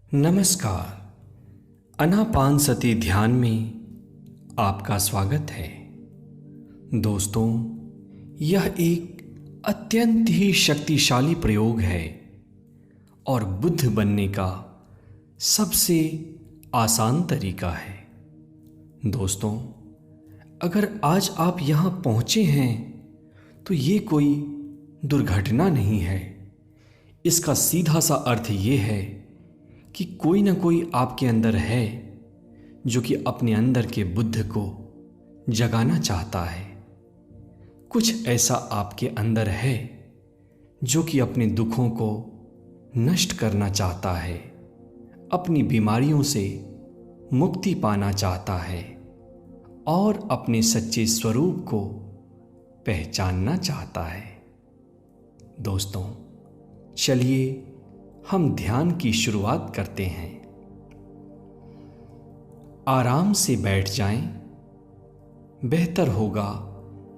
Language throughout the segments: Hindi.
नमस्कार। आनापानसति ध्यान में आपका स्वागत है। दोस्तों, यह एक अत्यंत ही शक्तिशाली प्रयोग है और बुद्ध बनने का सबसे आसान तरीका है। दोस्तों, अगर आज आप यहाँ पहुँचे हैं तो ये कोई दुर्घटना नहीं है। इसका सीधा सा अर्थ ये है कि कोई ना कोई आपके अंदर है जो कि अपने अंदर के बुद्ध को जगाना चाहता है। कुछ ऐसा आपके अंदर है जो कि अपने दुखों को नष्ट करना चाहता है, अपनी बीमारियों से मुक्ति पाना चाहता है और अपने सच्चे स्वरूप को पहचानना चाहता है। दोस्तों, चलिए हम ध्यान की शुरुआत करते हैं। आराम से बैठ जाएं। बेहतर होगा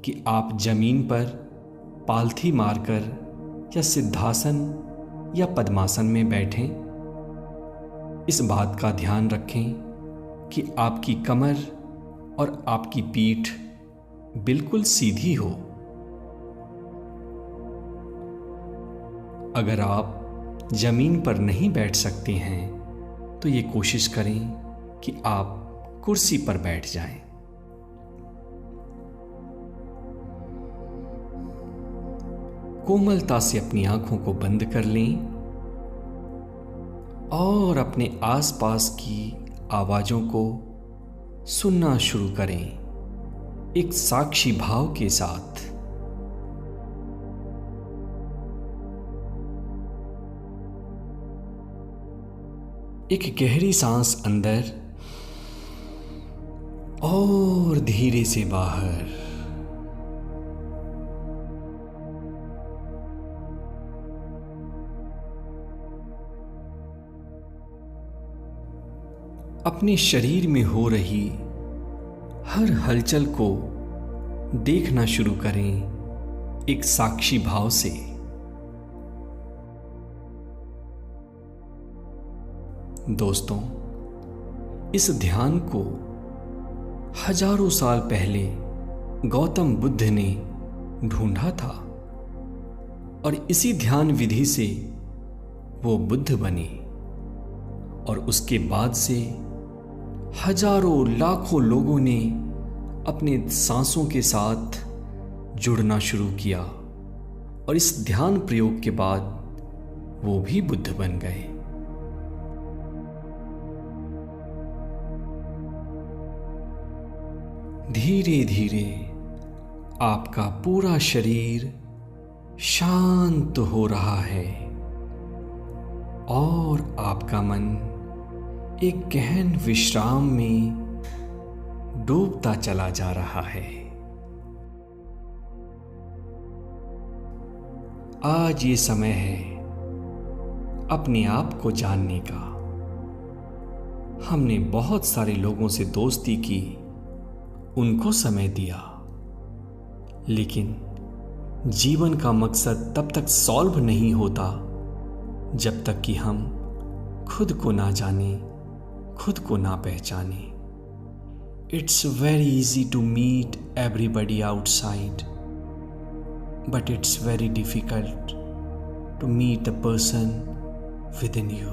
कि आप जमीन पर पालथी मारकर या सिद्धासन या पद्मासन में बैठें। इस बात का ध्यान रखें कि आपकी कमर और आपकी पीठ बिल्कुल सीधी हो। अगर आप जमीन पर नहीं बैठ सकते हैं तो ये कोशिश करें कि आप कुर्सी पर बैठ जाएं। कोमलता से अपनी आंखों को बंद कर लें और अपने आसपास की आवाजों को सुनना शुरू करें, एक साक्षी भाव के साथ। एक गहरी सांस अंदर और धीरे से बाहर। अपने शरीर में हो रही हर हलचल को देखना शुरू करें, एक साक्षी भाव से। दोस्तों, इस ध्यान को हजारों साल पहले गौतम बुद्ध ने ढूंढा था और इसी ध्यान विधि से वो बुद्ध बने और उसके बाद से हजारों लाखों लोगों ने अपने सांसों के साथ जुड़ना शुरू किया और इस ध्यान प्रयोग के बाद वो भी बुद्ध बन गए। धीरे धीरे आपका पूरा शरीर शांत हो रहा है और आपका मन एक गहन विश्राम में डूबता चला जा रहा है। आज ये समय है अपने आप को जानने का। हमने बहुत सारे लोगों से दोस्ती की, उनको समय दिया, लेकिन जीवन का मकसद तब तक सॉल्व नहीं होता जब तक कि हम खुद को ना जाने, खुद को ना पहचाने। It's very easy to meet everybody outside, but it's very difficult to meet the person within you.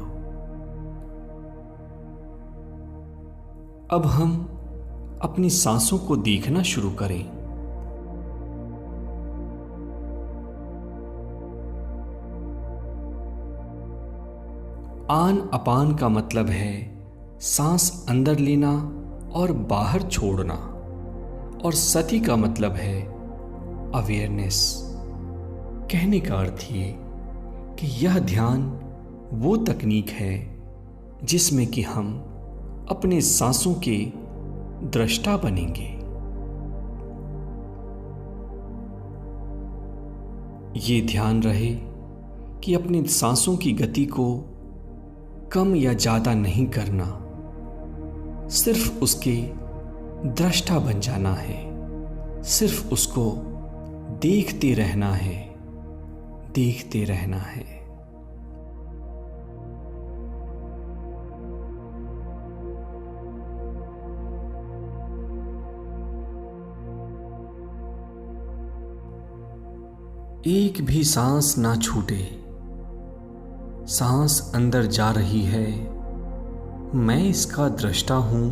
अब हम अपनी सांसों को देखना शुरू करें। आन अपान का मतलब है सांस अंदर लेना और बाहर छोड़ना, और सति का मतलब है अवेयरनेस। कहने का अर्थ ये कि यह ध्यान वो तकनीक है जिसमें कि हम अपने सांसों के दृष्टा बनेंगे। ये ध्यान रहे कि अपनी सांसों की गति को कम या ज्यादा नहीं करना, सिर्फ उसके दृष्टा बन जाना है, सिर्फ उसको देखते रहना है, देखते रहना है। एक भी सांस ना छूटे। सांस अंदर जा रही है, मैं इसका दृष्टा हूं,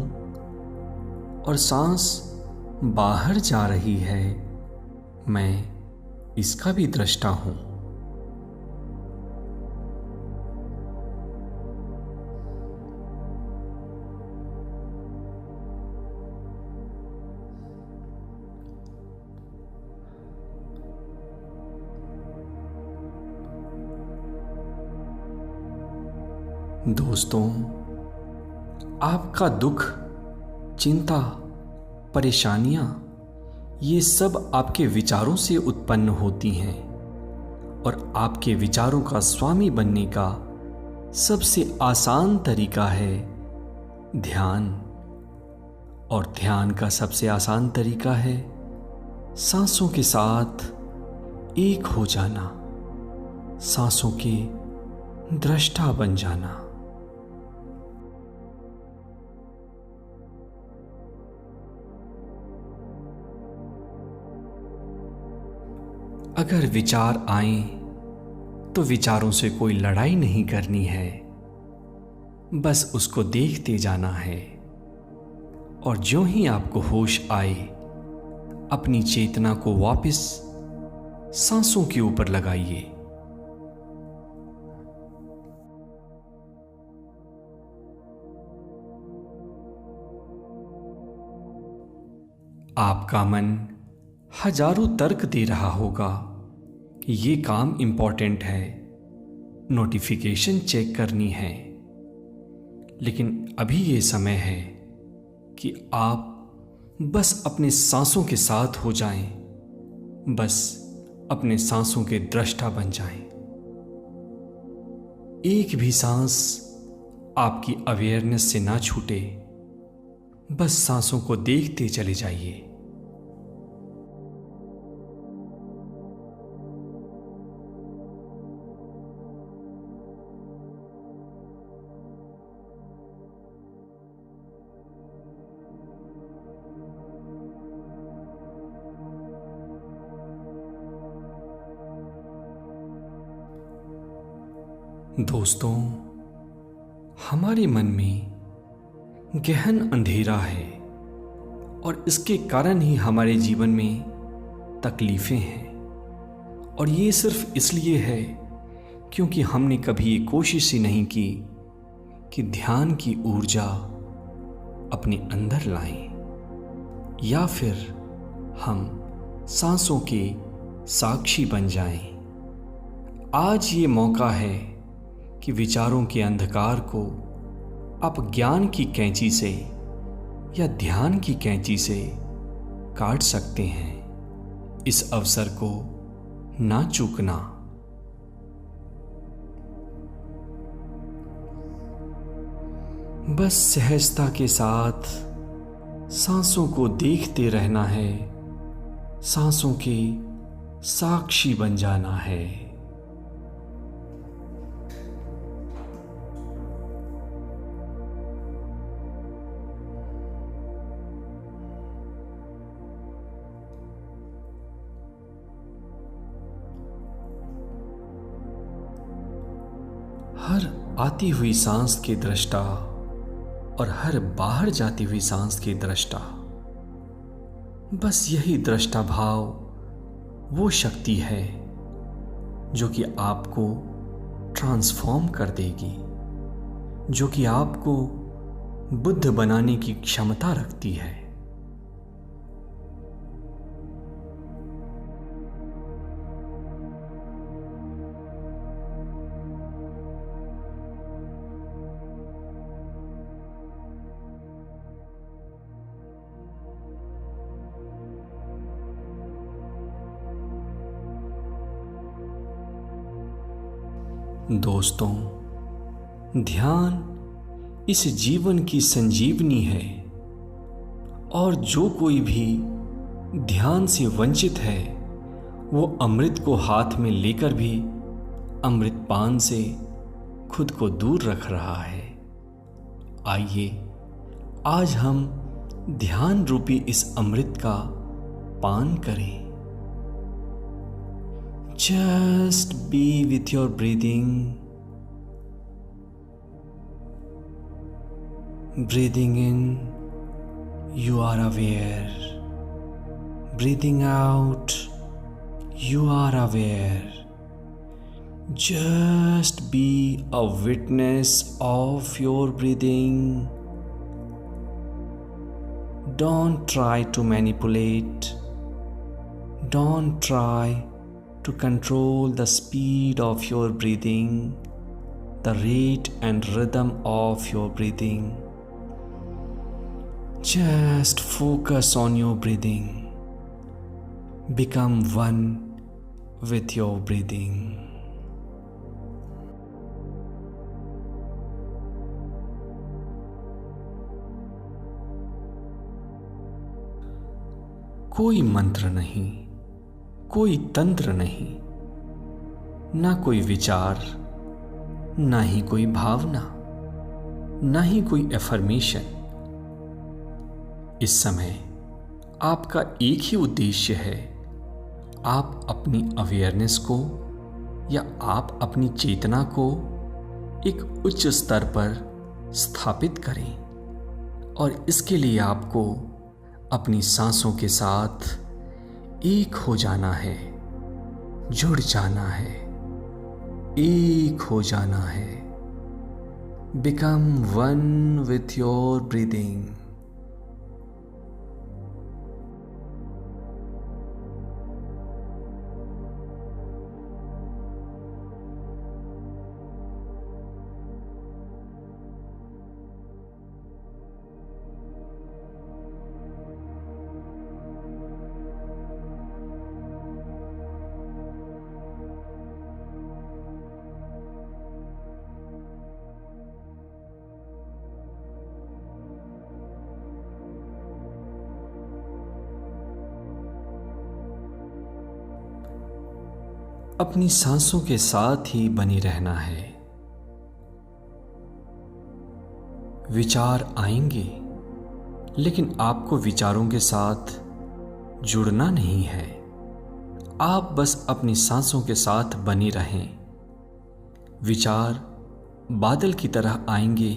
और सांस बाहर जा रही है, मैं इसका भी दृष्टा हूं। दोस्तों, आपका दुख, चिंता, परेशानियां, ये सब आपके विचारों से उत्पन्न होती हैं, और आपके विचारों का स्वामी बनने का सबसे आसान तरीका है ध्यान। और ध्यान का सबसे आसान तरीका है सांसों के साथ एक हो जाना, सांसों के दृष्टा बन जाना। अगर विचार आए तो विचारों से कोई लड़ाई नहीं करनी है, बस उसको देखते जाना है। और ज्यों ही आपको होश आए, अपनी चेतना को वापस सांसों के ऊपर लगाइए। आपका मन हजारों तर्क दे रहा होगा कि ये काम इंपॉर्टेंट है, नोटिफिकेशन चेक करनी है। लेकिन अभी ये समय है कि आप बस अपने सांसों के साथ हो जाएं, बस अपने सांसों के दृष्टा बन जाएं। एक भी सांस आपकी अवेयरनेस से ना छूटे, बस सांसों को देखते चले जाइए। दोस्तों, हमारे मन में गहन अंधेरा है, और इसके कारण ही हमारे जीवन में तकलीफें हैं। और ये सिर्फ इसलिए है क्योंकि हमने कभी ये कोशिश ही नहीं की कि ध्यान की ऊर्जा अपने अंदर लाएं, या फिर हम सांसों के साक्षी बन जाएं। आज ये मौका है कि विचारों के अंधकार को आप ज्ञान की कैंची से या ध्यान की कैंची से काट सकते हैं। इस अवसर को ना चूकना। बस सहजता के साथ सांसों को देखते रहना है, सांसों के साक्षी बन जाना है। हर आती हुई सांस के दृष्टा और हर बाहर जाती हुई सांस के दृष्टा, बस यही दृष्टा भाव वो शक्ति है जो कि आपको ट्रांसफॉर्म कर देगी, जो कि आपको बुद्ध बनाने की क्षमता रखती है। दोस्तों, ध्यान इस जीवन की संजीवनी है, और जो कोई भी ध्यान से वंचित है वो अमृत को हाथ में लेकर भी अमृत पान से खुद को दूर रख रहा है। आइए आज हम ध्यान रूपी इस अमृत का पान करें। Just be with your breathing. Breathing in, you are aware. Breathing out, you are aware. Just be a witness of your breathing. Don't try to manipulate. Don't try to control the speed of your breathing, the rate and rhythm of your breathing. Just focus on your breathing. Become one with your breathing. कोई मंत्र नहीं, कोई तंत्र नहीं, ना कोई विचार, ना ही कोई भावना, ना ही कोई एफर्मेशन। इस समय आपका एक ही उद्देश्य है, आप अपनी अवेयरनेस को या आप अपनी चेतना को एक उच्च स्तर पर स्थापित करें और इसके लिए आपको अपनी सांसों के साथ एक हो जाना है, जुड़ जाना है, एक हो जाना है। Become one with your breathing. अपनी सांसों के साथ ही बनी रहना है। विचार आएंगे, लेकिन आपको विचारों के साथ जुड़ना नहीं है। आप बस अपनी सांसों के साथ बनी रहें। विचार बादल की तरह आएंगे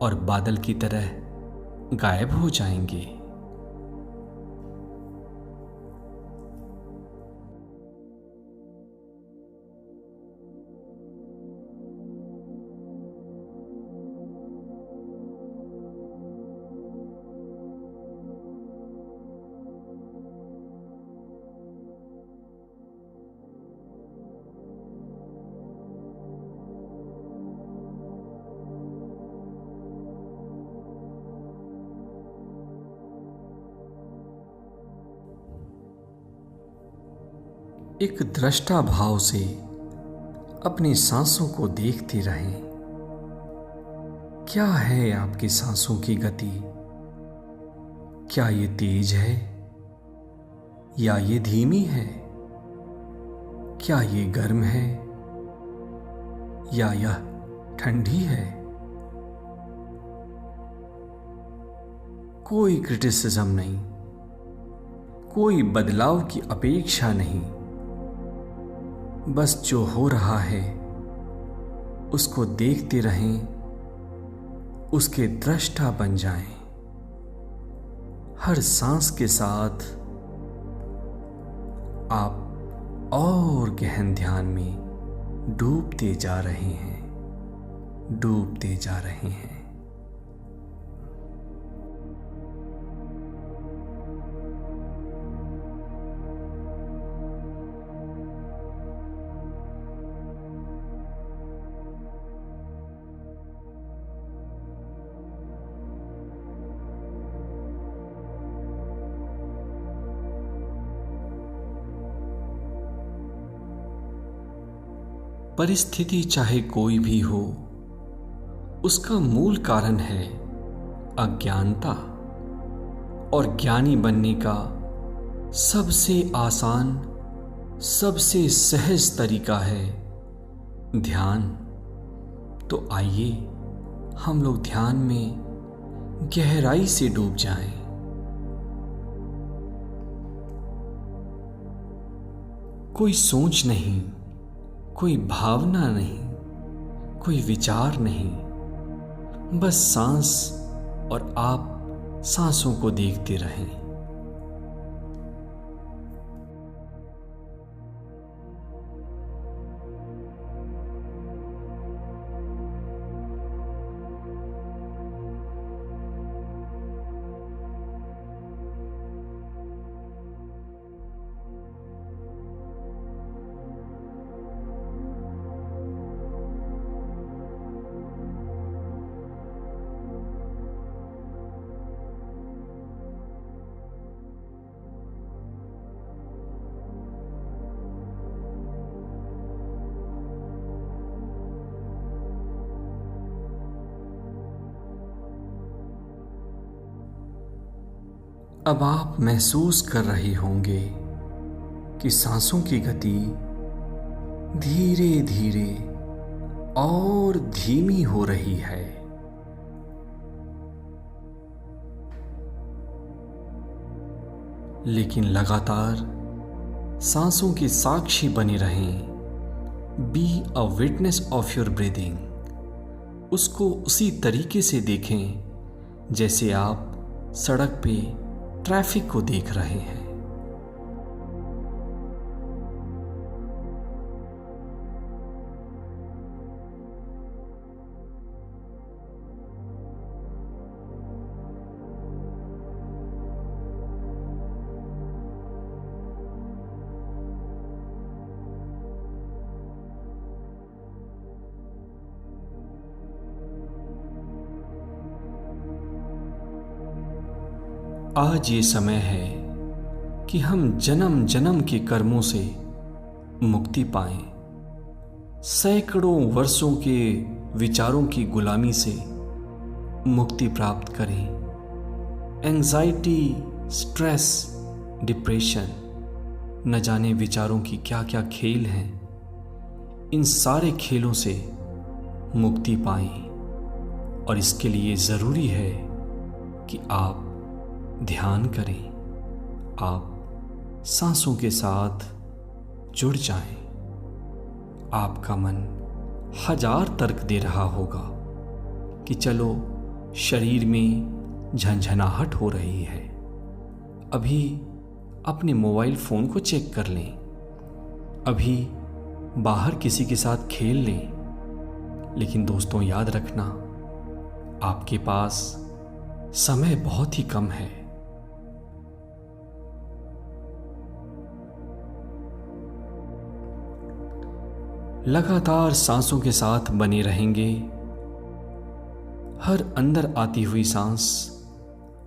और बादल की तरह गायब हो जाएंगे। एक दृष्टा भाव से अपनी सांसों को देखते रहें। क्या है आपकी सांसों की गति? क्या ये तेज है या ये धीमी है? क्या ये गर्म है या यह ठंडी है? कोई क्रिटिसिज्म नहीं, कोई बदलाव की अपेक्षा नहीं। बस जो हो रहा है उसको देखते रहें, उसके दृष्टा बन जाएं। हर सांस के साथ आप और गहन ध्यान में डूबते जा रहे हैं, डूबते जा रहे हैं। परिस्थिति चाहे कोई भी हो, उसका मूल कारण है अज्ञानता। और ज्ञानी बनने का सबसे आसान, सबसे सहज तरीका है ध्यान। तो आइए हम लोग ध्यान में गहराई से डूब जाएं। कोई सोच नहीं, कोई भावना नहीं, कोई विचार नहीं, बस सांस और आप सांसों को देखते रहें। अब आप महसूस कर रहे होंगे कि सांसों की गति धीरे धीरे और धीमी हो रही है। लेकिन लगातार सांसों के साक्षी बने रहें। Be a witness of your breathing. उसको उसी तरीके से देखें जैसे आप सड़क पे ट्रैफिक को देख रहे हैं। आज ये समय है कि हम जन्म जन्म के कर्मों से मुक्ति पाएं, सैकड़ों वर्षों के विचारों की गुलामी से मुक्ति प्राप्त करें। एंजाइटी, स्ट्रेस, डिप्रेशन, न जाने विचारों की क्या क्या खेल हैं, इन सारे खेलों से मुक्ति पाएं। और इसके लिए ज़रूरी है कि आप ध्यान करें, आप सांसों के साथ जुड़ जाएं। आपका मन हजार तर्क दे रहा होगा कि चलो शरीर में झंझनाहट हो रही है, अभी अपने मोबाइल फ़ोन को चेक कर लें, अभी बाहर किसी के साथ खेल लें। लेकिन दोस्तों, याद रखना, आपके पास समय बहुत ही कम है। लगातार सांसों के साथ बने रहेंगे। हर अंदर आती हुई सांस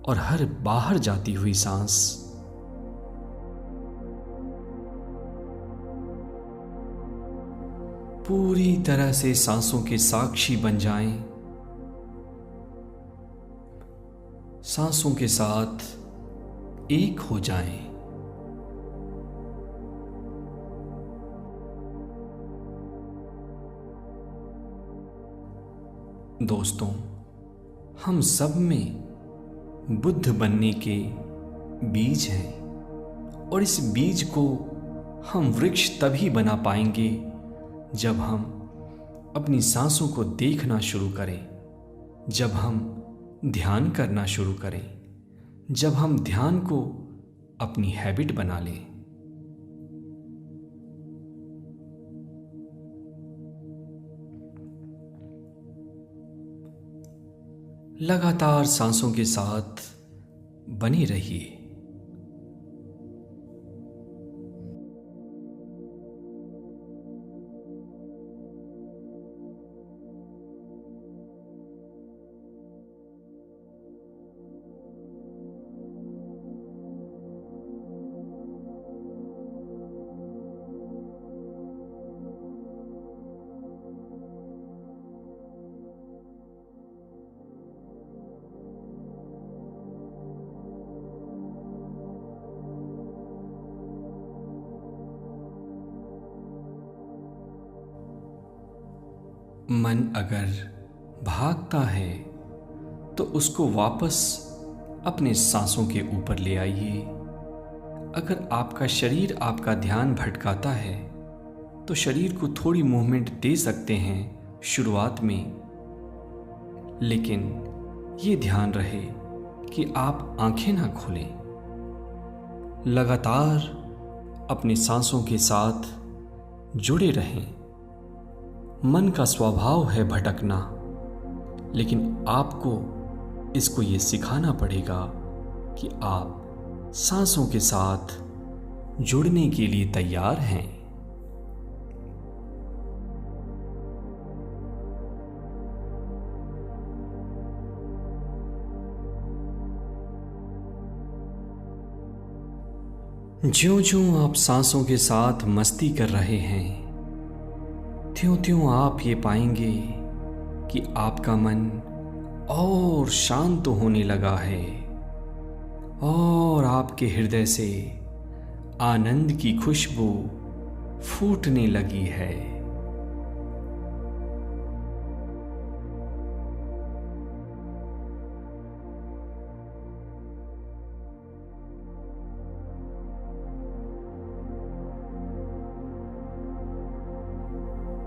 और हर बाहर जाती हुई सांस पूरी तरह से सांसों के साक्षी बन जाएं। सांसों के साथ एक हो जाएं। दोस्तों, हम सब में बुद्ध बनने के बीज हैं और इस बीज को हम वृक्ष तभी बना पाएंगे जब हम अपनी सांसों को देखना शुरू करें, जब हम ध्यान करना शुरू करें, जब हम ध्यान को अपनी हैबिट बना लें। लगातार सांसों के साथ बने रहिए। मन अगर भागता है तो उसको वापस अपने सांसों के ऊपर ले आइए। अगर आपका शरीर आपका ध्यान भटकाता है तो शरीर को थोड़ी मूवमेंट दे सकते हैं शुरुआत में, लेकिन ये ध्यान रहे कि आप आंखें ना खोलें। लगातार अपनी सांसों के साथ जुड़े रहें। मन का स्वभाव है भटकना, लेकिन आपको इसको ये सिखाना पड़ेगा कि आप सांसों के साथ जुड़ने के लिए तैयार हैं। ज्यों-ज्यों आप सांसों के साथ मस्ती कर रहे हैं, त्यों-त्यों आप ये पाएंगे कि आपका मन और शांत होने लगा है और आपके हृदय से आनंद की खुशबू फूटने लगी है।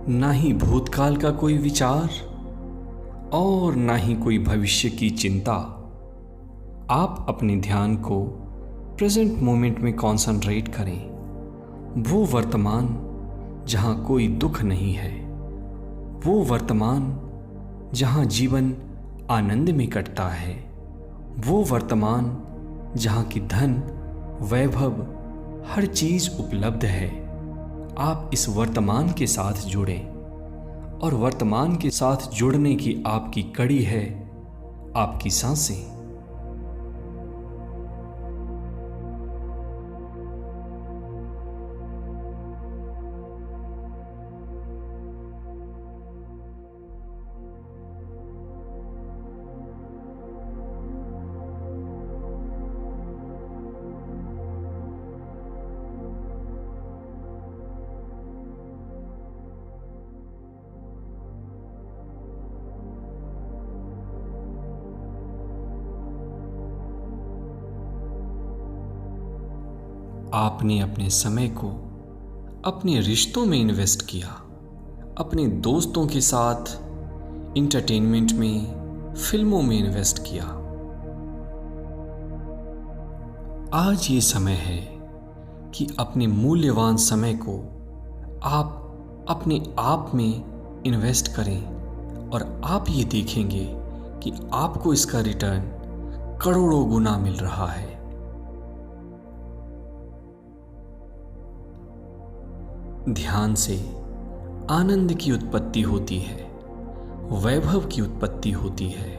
ना ही भूतकाल का कोई विचार और ना ही कोई भविष्य की चिंता। आप अपने ध्यान को प्रेजेंट मोमेंट में कॉन्सेंट्रेट करें। वो वर्तमान जहां कोई दुख नहीं है, वो वर्तमान जहां जीवन आनंद में कटता है, वो वर्तमान जहां की धन, वैभव, हर चीज उपलब्ध है। आप इस वर्तमान के साथ जुड़ें और वर्तमान के साथ जुड़ने की आपकी कड़ी है आपकी सांसें। आपने अपने समय को अपने रिश्तों में इन्वेस्ट किया, अपने दोस्तों के साथ इंटरटेनमेंट में, फिल्मों में इन्वेस्ट किया। आज ये समय है कि अपने मूल्यवान समय को आप अपने आप में इन्वेस्ट करें और आप ये देखेंगे कि आपको इसका रिटर्न करोड़ों गुना मिल रहा है। ध्यान से आनंद की उत्पत्ति होती है, वैभव की उत्पत्ति होती है,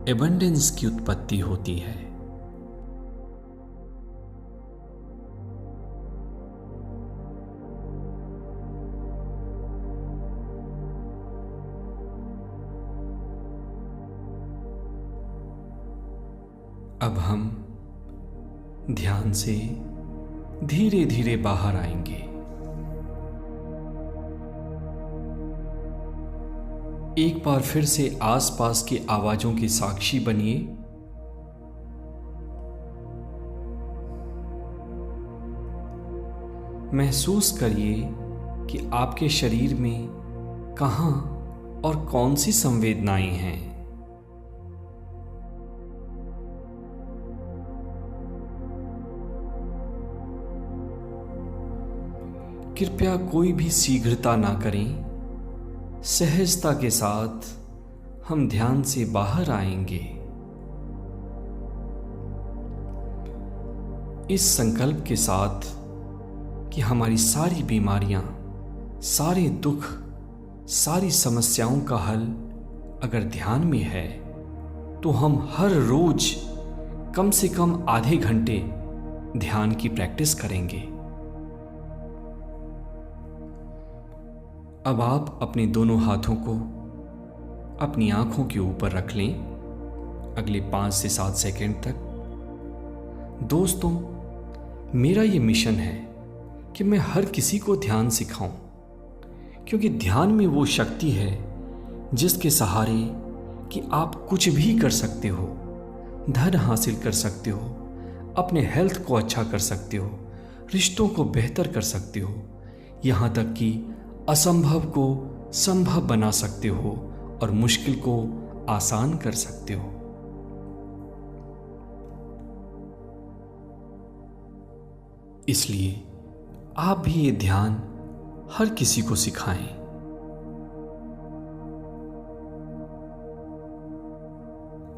एबंडेंस की उत्पत्ति होती है। अब हम ध्यान से धीरे धीरे बाहर आएंगे। एक बार फिर से आसपास की आवाजों की साक्षी बनिए। महसूस करिए कि आपके शरीर में कहां और कौन सी संवेदनाएं हैं। कृपया कोई भी शीघ्रता ना करें। सहजता के साथ हम ध्यान से बाहर आएंगे। इस संकल्प के साथ कि हमारी सारी बीमारियां, सारे दुख, सारी समस्याओं का हल अगर ध्यान में है तो हम हर रोज कम से कम आधे घंटे ध्यान की प्रैक्टिस करेंगे। अब आप अपने दोनों हाथों को अपनी आंखों के ऊपर रख लें अगले 5 से 7 सेकंड तक। दोस्तों, मेरा ये मिशन है कि मैं हर किसी को ध्यान सिखाऊं, क्योंकि ध्यान में वो शक्ति है जिसके सहारे कि आप कुछ भी कर सकते हो, धन हासिल कर सकते हो, अपने हेल्थ को अच्छा कर सकते हो, रिश्तों को बेहतर कर सकते हो, यहाँ तक कि असंभव को संभव बना सकते हो और मुश्किल को आसान कर सकते हो। इसलिए आप भी ये ध्यान हर किसी को सिखाएं।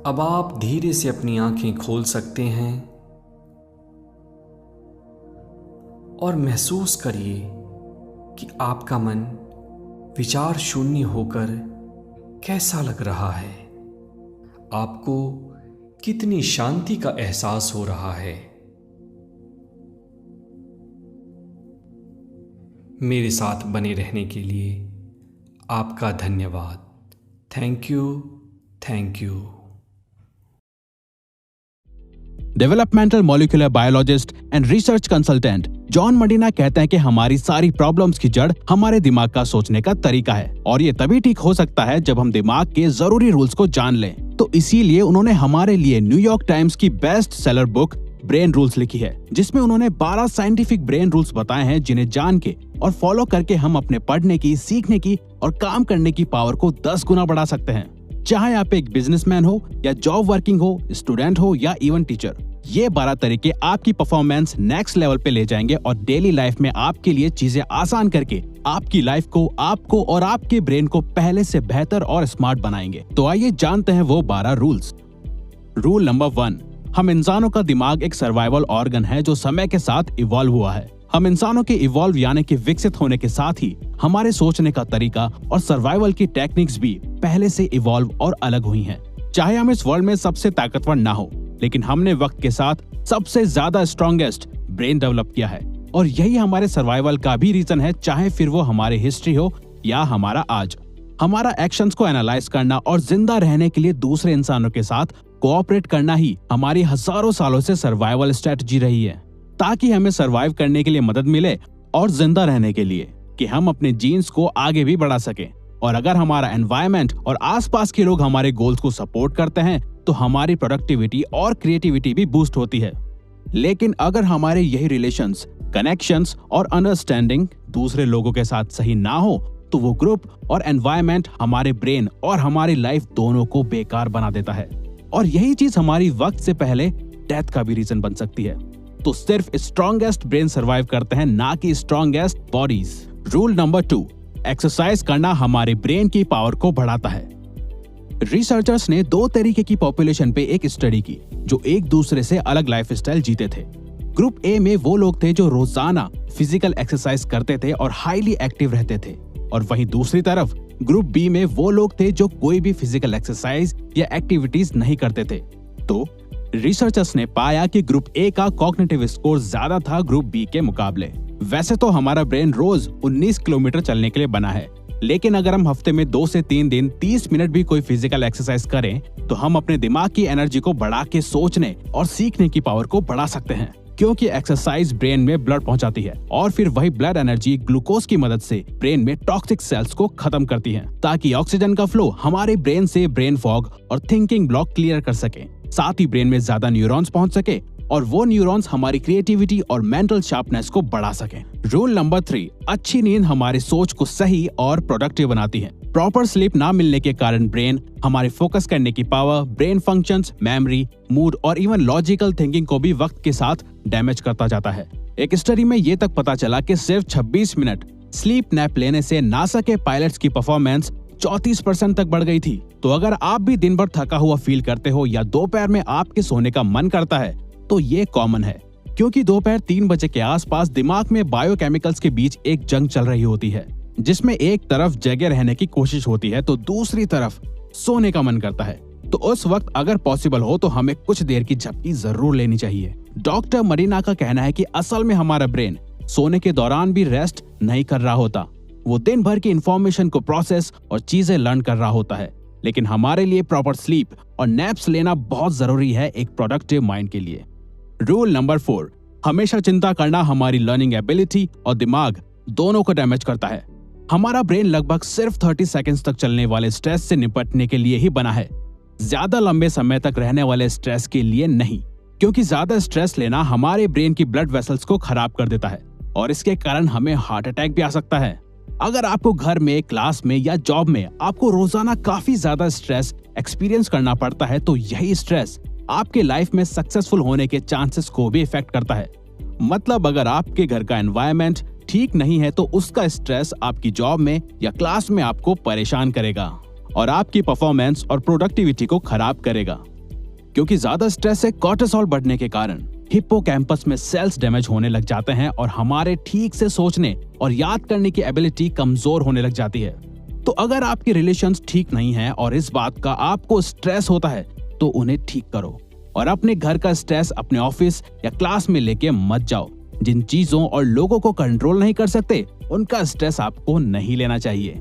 अब आप धीरे से अपनी आंखें खोल सकते हैं और महसूस करिए कि आपका मन विचार शून्य होकर कैसा लग रहा है। आपको कितनी शांति का एहसास हो रहा है। मेरे साथ बने रहने के लिए आपका धन्यवाद। Thank you, thank you. Developmental molecular biologist and research consultant John Medina कहते हैं कि हमारी सारी प्रॉब्लम्स की जड़ हमारे दिमाग का सोचने का तरीका है और ये तभी ठीक हो सकता है जब हम दिमाग के जरूरी रूल्स को जान लें। तो इसीलिए उन्होंने हमारे लिए न्यूयॉर्क टाइम्स की best seller book brain rules लिखी है, जिसमें उन्होंने 12 साइंटिफिक ब्रेन रूल्स बताए हैं जिन्हें जान के और फॉलो करके हम अपने पढ़ने की, सीखने की और काम करने की पावर को 10 गुना बढ़ा सकते हैं। चाहे आप एक बिजनेसमैन हो या जॉब वर्किंग हो, स्टूडेंट हो या इवन टीचर, ये 12 तरीके आपकी परफॉर्मेंस नेक्स्ट लेवल पे ले जाएंगे और डेली लाइफ में आपके लिए चीजें आसान करके आपकी लाइफ को, आपको और आपके ब्रेन को पहले से बेहतर और स्मार्ट बनाएंगे। तो आइए जानते हैं वो 12 रूल्स। रूल नंबर 1, हम इंसानों का दिमाग एक सर्वाइवल ऑर्गन है जो समय के साथ इवॉल्व हुआ है। हम इंसानों के इवॉल्व यानी कि विकसित होने के साथ ही हमारे सोचने का तरीका और सर्वाइवल की टेक्निक्स भी पहले से इवॉल्व और अलग हुई हैं। चाहे हम इस वर्ल्ड में सबसे ताकतवर ना हो, लेकिन हमने वक्त के साथ सबसे ज्यादा स्ट्रॉन्गेस्ट ब्रेन डेवलप किया है और यही हमारे सर्वाइवल का भी रीजन है, चाहे फिर वो हमारी हिस्ट्री हो या हमारा आज। हमारा एक्शंस को एनालाइज करना और जिंदा रहने के लिए दूसरे इंसानों के साथ कोऑपरेट करना ही हमारी हजारों सालों से सर्वाइवल स्ट्रेटजी रही है, ताकि हमें सर्वाइव करने के लिए मदद मिले और जिंदा रहने के लिए कि हम अपने जीन्स को आगे भी बढ़ा सकें। और अगर हमारा एनवायरनमेंट और आसपास के लोग हमारे गोल्स को सपोर्ट करते हैं तो हमारी प्रोडक्टिविटी और क्रिएटिविटी भी बूस्ट होती है। लेकिन अगर हमारे यही रिलेशंस, कनेक्शंस और अंडरस्टैंडिंग दूसरे लोगों के साथ सही ना हो तो वो ग्रुप और एनवायरनमेंट हमारे ब्रेन और हमारी लाइफ दोनों को बेकार बना देता है और यही चीज हमारी वक्त से पहले डेथ का भी रीजन बन सकती है। तो सिर्फ स्ट्रॉन्गेस्ट ब्रेन सर्वाइव करते हैं, ना कि strongest bodies. Rule number 2, exercise करना हमारे ब्रेन की पावर को बढ़ाता है। रिसर्चर्स ने 2 तरीके की पॉपुलेशन पे एक स्टडी की जो एक दूसरे से अलग लाइफस्टाइल जीते थे। ग्रुप ए में वो लोग थे जो रोजाना फिजिकल एक्सरसाइज करते थे और हाईली एक्टिव रहते थे, और वहीं दूसरी तरफ ग्रुप बी में वो लोग थे जो कोई भी फिजिकल एक्सरसाइज या एक्टिविटीज नहीं करते थे। तो रिसर्चर्स ने पाया कि ग्रुप ए का कॉग्निटिव स्कोर ज्यादा था ग्रुप बी के मुकाबले। वैसे तो हमारा ब्रेन रोज 19 किलोमीटर चलने के लिए बना है, लेकिन अगर हम हफ्ते में 2 से 3 दिन 30 मिनट भी कोई फिजिकल एक्सरसाइज करें तो हम अपने दिमाग की एनर्जी को बढ़ा के सोचने और सीखने की पावर को बढ़ा सकते हैं, क्योंकि एक्सरसाइज ब्रेन में ब्लड पहुंचाती है और फिर वही ब्लड एनर्जी ग्लूकोज की मदद से ब्रेन में टॉक्सिक सेल्स को खत्म करती है, ताकि ऑक्सीजन का फ्लो हमारे ब्रेन से ब्रेन फॉग और थिंकिंग ब्लॉक क्लियर कर सके। साथ ही ब्रेन में ज्यादा न्यूरॉन्स पहुंच सके और वो न्यूरॉन्स हमारी क्रिएटिविटी और मेंटल शार्पनेस को बढ़ा सके। रूल नंबर 3, अच्छी नींद हमारी सोच को सही और प्रोडक्टिव बनाती है। प्रॉपर स्लीप ना मिलने के कारण ब्रेन हमारे फोकस करने की power, brain functions, memory, mood और इवन लॉजिकल थिंकिंग को भी वक्त के साथ डैमेज करता जाता है। एक स्टडी में ये तक पता चला कि सिर्फ 26 मिनट स्लीप नैप लेने से नासा के पायलट्स की परफॉर्मेंस 34% तक बढ़ गई थी। तो अगर आप भी दिन भर थका हुआ फील करते हो या दोपहर में आपके सोने का मन करता है तो ये कॉमन है, क्योंकि दोपहर 3 बजे के आसपास दिमाग में बायोकेमिकल्स के बीच एक जंग चल रही होती है, जिसमें एक तरफ जगे रहने की कोशिश होती है तो दूसरी तरफ सोने का मन करता है। तो उस वक्त अगर पॉसिबल हो तो हमें कुछ देर की झपकी जरूर लेनी चाहिए। डॉक्टर मरीना का कहना है कि असल में हमारा ब्रेन सोने के दौरान भी रेस्ट नहीं कर रहा होता, वो दिन भर की इंफॉर्मेशन को प्रोसेस और चीजें लर्न कर रहा होता है। लेकिन हमारे लिए प्रॉपर स्लीप और नैप्स लेना बहुत जरूरी है एक प्रोडक्टिव माइंड के लिए। रूल नंबर 4, हमेशा चिंता करना हमारी लर्निंग एबिलिटी और दिमाग दोनों को डैमेज करता है। हमारा ब्रेन लगभग सिर्फ 30 सेकंड्स तक चलने वाले स्ट्रेस से निपटने के लिए ही बना है, ज्यादा लंबे समय तक रहने वाले स्ट्रेस के लिए नहीं, क्योंकि ज्यादा स्ट्रेस लेना हमारे ब्रेन की ब्लड वेसल्स को खराब कर देता है और इसके कारण हमें हार्ट अटैक भी आ सकता है। अगर आपको घर में, क्लास में या जॉब में आपको रोजाना काफी ज्यादा स्ट्रेस एक्सपीरियंस करना पड़ता है तो यही स्ट्रेस आपके लाइफ में सक्सेसफुल होने के चांसेस को भी इफेक्ट करता है। मतलब अगर आपके घर का एनवायरनमेंट ठीक नहीं है तो उसका स्ट्रेस आपकी जॉब में या क्लास में आपको परेशान करेगा और आपकी परफॉर्मेंस और प्रोडक्टिविटी को खराब करेगा। क्योंकि ज्यादा स्ट्रेस से कोर्टिसोल बढ़ने के कारण हिप्पोकैम्पस में सेल्स डैमेज होने लग जाते हैं और हमारे ठीक से सोचने और याद करने की एबिलिटी कमजोर होने लग जाती है। तो अगर आपके रिलेशंस ठीक नहीं हैं और इस बात का आपको स्ट्रेस होता है तो उन्हें ठीक करो और अपने घर का स्ट्रेस अपने ऑफिस या क्लास में लेके मत जाओ। जिन चीजों और लोगों को कंट्रोल नहीं कर सकते उनका स्ट्रेस आपको नहीं लेना चाहिए।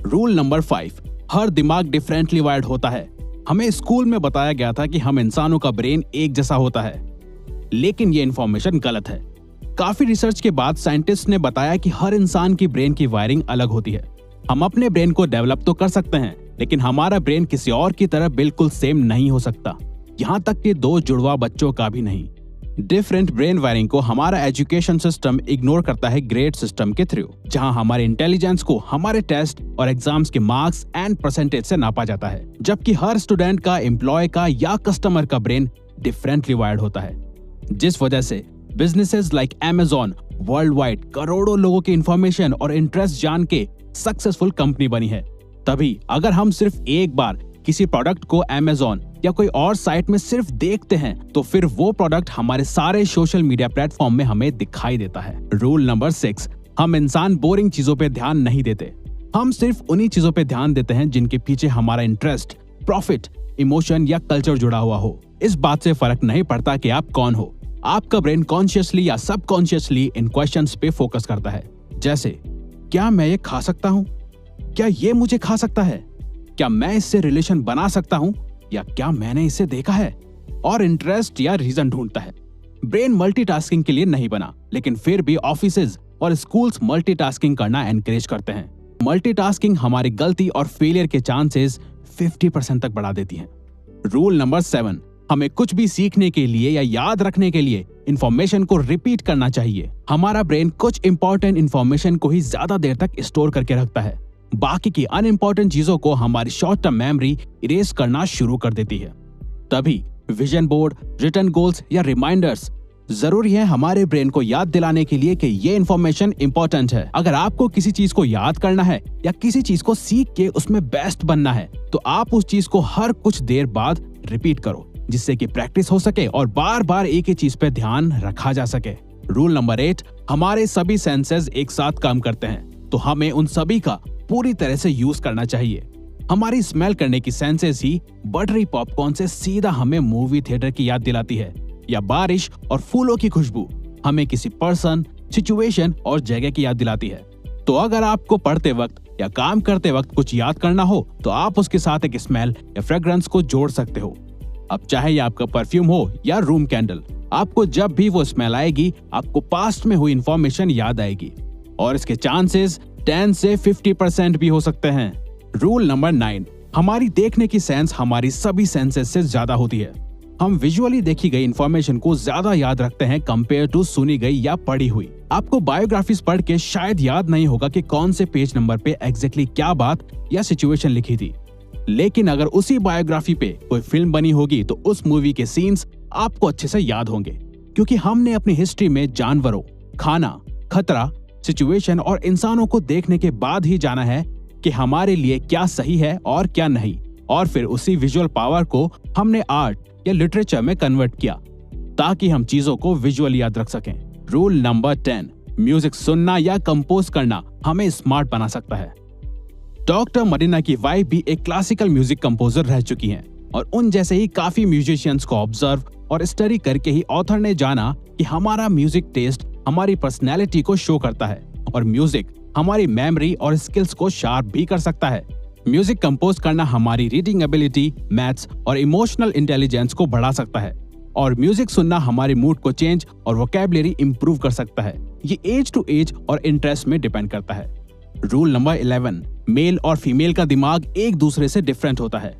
रूल नंबर 5, हर दिमाग डिफरेंटली वायर्ड होता है। हमें स्कूल में बताया गया था कि हम इंसानों का ब्रेन एक जैसा होता है, लेकिन ये इंफॉर्मेशन गलत है। काफी रिसर्च के बाद साइंटिस्ट ने बताया कि हर इंसान की ब्रेन की वायरिंग अलग होती है। हम अपने ब्रेन को डेवलप तो कर सकते हैं, लेकिन हमारा ब्रेन किसी और की तरह बिल्कुल सेम नहीं हो सकता, यहाँ तक कि 2 जुड़वा बच्चों का भी नहीं। डिफरेंट ब्रेन वायरिंग को हमारा एजुकेशन सिस्टम इग्नोर करता है ग्रेड सिस्टम के थ्रू, जहां हमारे इंटेलिजेंस को हमारे टेस्ट और एग्जाम्स के मार्क्स एंड परसेंटेज से नापा जाता है, जबकि हर स्टूडेंट का, एम्प्लॉय का या कस्टमर का ब्रेन डिफरेंटली वायर्ड होता है। जिस वजह से businesses like Amazon world wide करोड़ों लोगों की इंफॉर्मेशन और इंटरेस्ट जान के सक्सेसफुल कंपनी बनी है। तभी अगर हम सिर्फ एक बार किसी प्रोडक्ट को Amazon या कोई और साइट में सिर्फ देखते हैं तो फिर वो प्रोडक्ट हमारे सारे सोशल मीडिया प्लेटफॉर्म में हमें दिखाई देता है। रूल नंबर 6, हम इंसान बोरिंग चीजों पे ध्यान नहीं देते। हम सिर्फ उन्हीं चीजों पे ध्यान देते हैं जिनके पीछे हमारा इंटरेस्ट, प्रॉफिट, इमोशन या कल्चर जुड़ा हुआ हो। इस बात से फर्क नहीं पड़ता कि आप कौन हो, आपका ब्रेन कॉन्शियसली या सबकॉन्शियसली इन क्वेश्चंस पे फोकस करता है। जैसे, क्या मैं ये खा सकता हूँ? क्या ये मुझे खा सकता है? क्या मैं इससे रिलेशन बना सकता हूँ या क्या मैंने इसे देखा है? और इंटरेस्ट या रीजन ढूंढता है। ब्रेन मल्टीटास्किंग के लिए नहीं बना, लेकिन फिर भी ऑफिसेज और स्कूल्स मल्टीटास्किंग करना एनकरेज करते हैं। मल्टीटास्किंग हमारी गलती और फेलियर के चांसेस 50% तक बढ़ा देती है। रूल नंबर 7, हमें कुछ भी सीखने के लिए या याद रखने के लिए इंफॉर्मेशन को रिपीट करना चाहिए। हमारा ब्रेन कुछ इंपॉर्टेंट इंफॉर्मेशन को ही ज्यादा देर तक स्टोर करके रखता है, बाकी की अनइम्पोर्टेंट चीजों को हमारी शॉर्ट टर्म मेमोरी इरेज करना शुरू कर देती है। तभी विजन बोर्ड, रिटन गोल्स या रिमाइंडर्स जरूरी है हमारे ब्रेन को याद दिलाने के लिए कि ये इन्फॉर्मेशन इंपॉर्टेंट है। अगर आपको किसी चीज को याद करना है या किसी चीज को सीख के उसमें बेस्ट बनना है तो आप उस चीज को हर कुछ देर बाद रिपीट करो, जिससे कि प्रैक्टिस हो सके और बार बार एक ही चीज पे ध्यान रखा जा सके। रूल नंबर 8, हमारे सभी सेंसेस एक साथ काम करते हैं, तो हमें उन सभी का पूरी तरह से यूज करना चाहिए। हमारी स्मेल करने की सेंसेस ही बटरी पॉपकॉर्न से सीधा हमें मूवी थिएटर की याद दिलाती है, या बारिश और फूलों की खुशबू हमें किसी पर्सन, सिचुएशन और जगह की याद दिलाती है। तो अगर आपको पढ़ते वक्त या काम करते वक्त कुछ याद करना हो तो आप उसके साथ एक स्मेल या फ्रेग्रेंस को जोड़ सकते हो। अब चाहे ये आपका परफ्यूम हो या रूम कैंडल, आपको जब भी वो स्मेल आएगी आपको पास्ट में हुई इंफॉर्मेशन याद आएगी, और इसके चांसेस 10 से 50% भी हो सकते हैं। रूल नंबर 9, हमारी देखने की सेंस हमारी सभी सेंसेस से ज्यादा होती है। हम विजुअली देखी गई इंफॉर्मेशन को ज्यादा याद रखते हैं कंपेयर टू सुनी गई या पढ़ी हुई। आपको बायोग्राफीज पढ़ के शायद याद नहीं होगा कि कौन से पेज नंबर पे एग्जैक्टली क्या बात या सिचुएशन लिखी थी, लेकिन अगर उसी बायोग्राफी पे कोई फिल्म बनी होगी तो उस मूवी के सीन्स आपको अच्छे से याद होंगे, क्योंकि हमने अपनी हिस्ट्री में जानवरों, खाना, खतरा, सिचुएशन और इंसानों को देखने के बाद ही जाना है कि हमारे लिए क्या सही है और क्या नहीं, और फिर उसी विजुअल पावर को हमने आर्ट या लिटरेचर में कन्वर्ट किया ताकि हम चीजों को विजुअली याद रख सकें। रूल नंबर 10, म्यूजिक सुनना या कंपोज करना हमें स्मार्ट बना सकता है। डॉक्टर मरीना की वाइफ भी एक क्लासिकल म्यूजिक कंपोजर रह चुकी हैं, और उन जैसे ही काफी म्यूजिशियंस को ऑब्जर्व और स्टडी करके ही ऑथर ने जाना कि हमारा म्यूजिक टेस्ट हमारी पर्सनैलिटी को शो करता है, और म्यूजिक हमारी मेमोरी और स्किल्स को शार्प भी कर सकता है। म्यूजिक कंपोज करना हमारी रीडिंग एबिलिटी, मैथ्स और इमोशनल इंटेलिजेंस को बढ़ा सकता है, और म्यूजिक सुनना हमारे मूड को चेंज और वोकैबुलरी इंप्रूव कर सकता है। ये एज टू एज और इंटरेस्ट में डिपेंड करता है। रूल नंबर 11, मेल और फीमेल का दिमाग एक दूसरे से डिफरेंट होता है।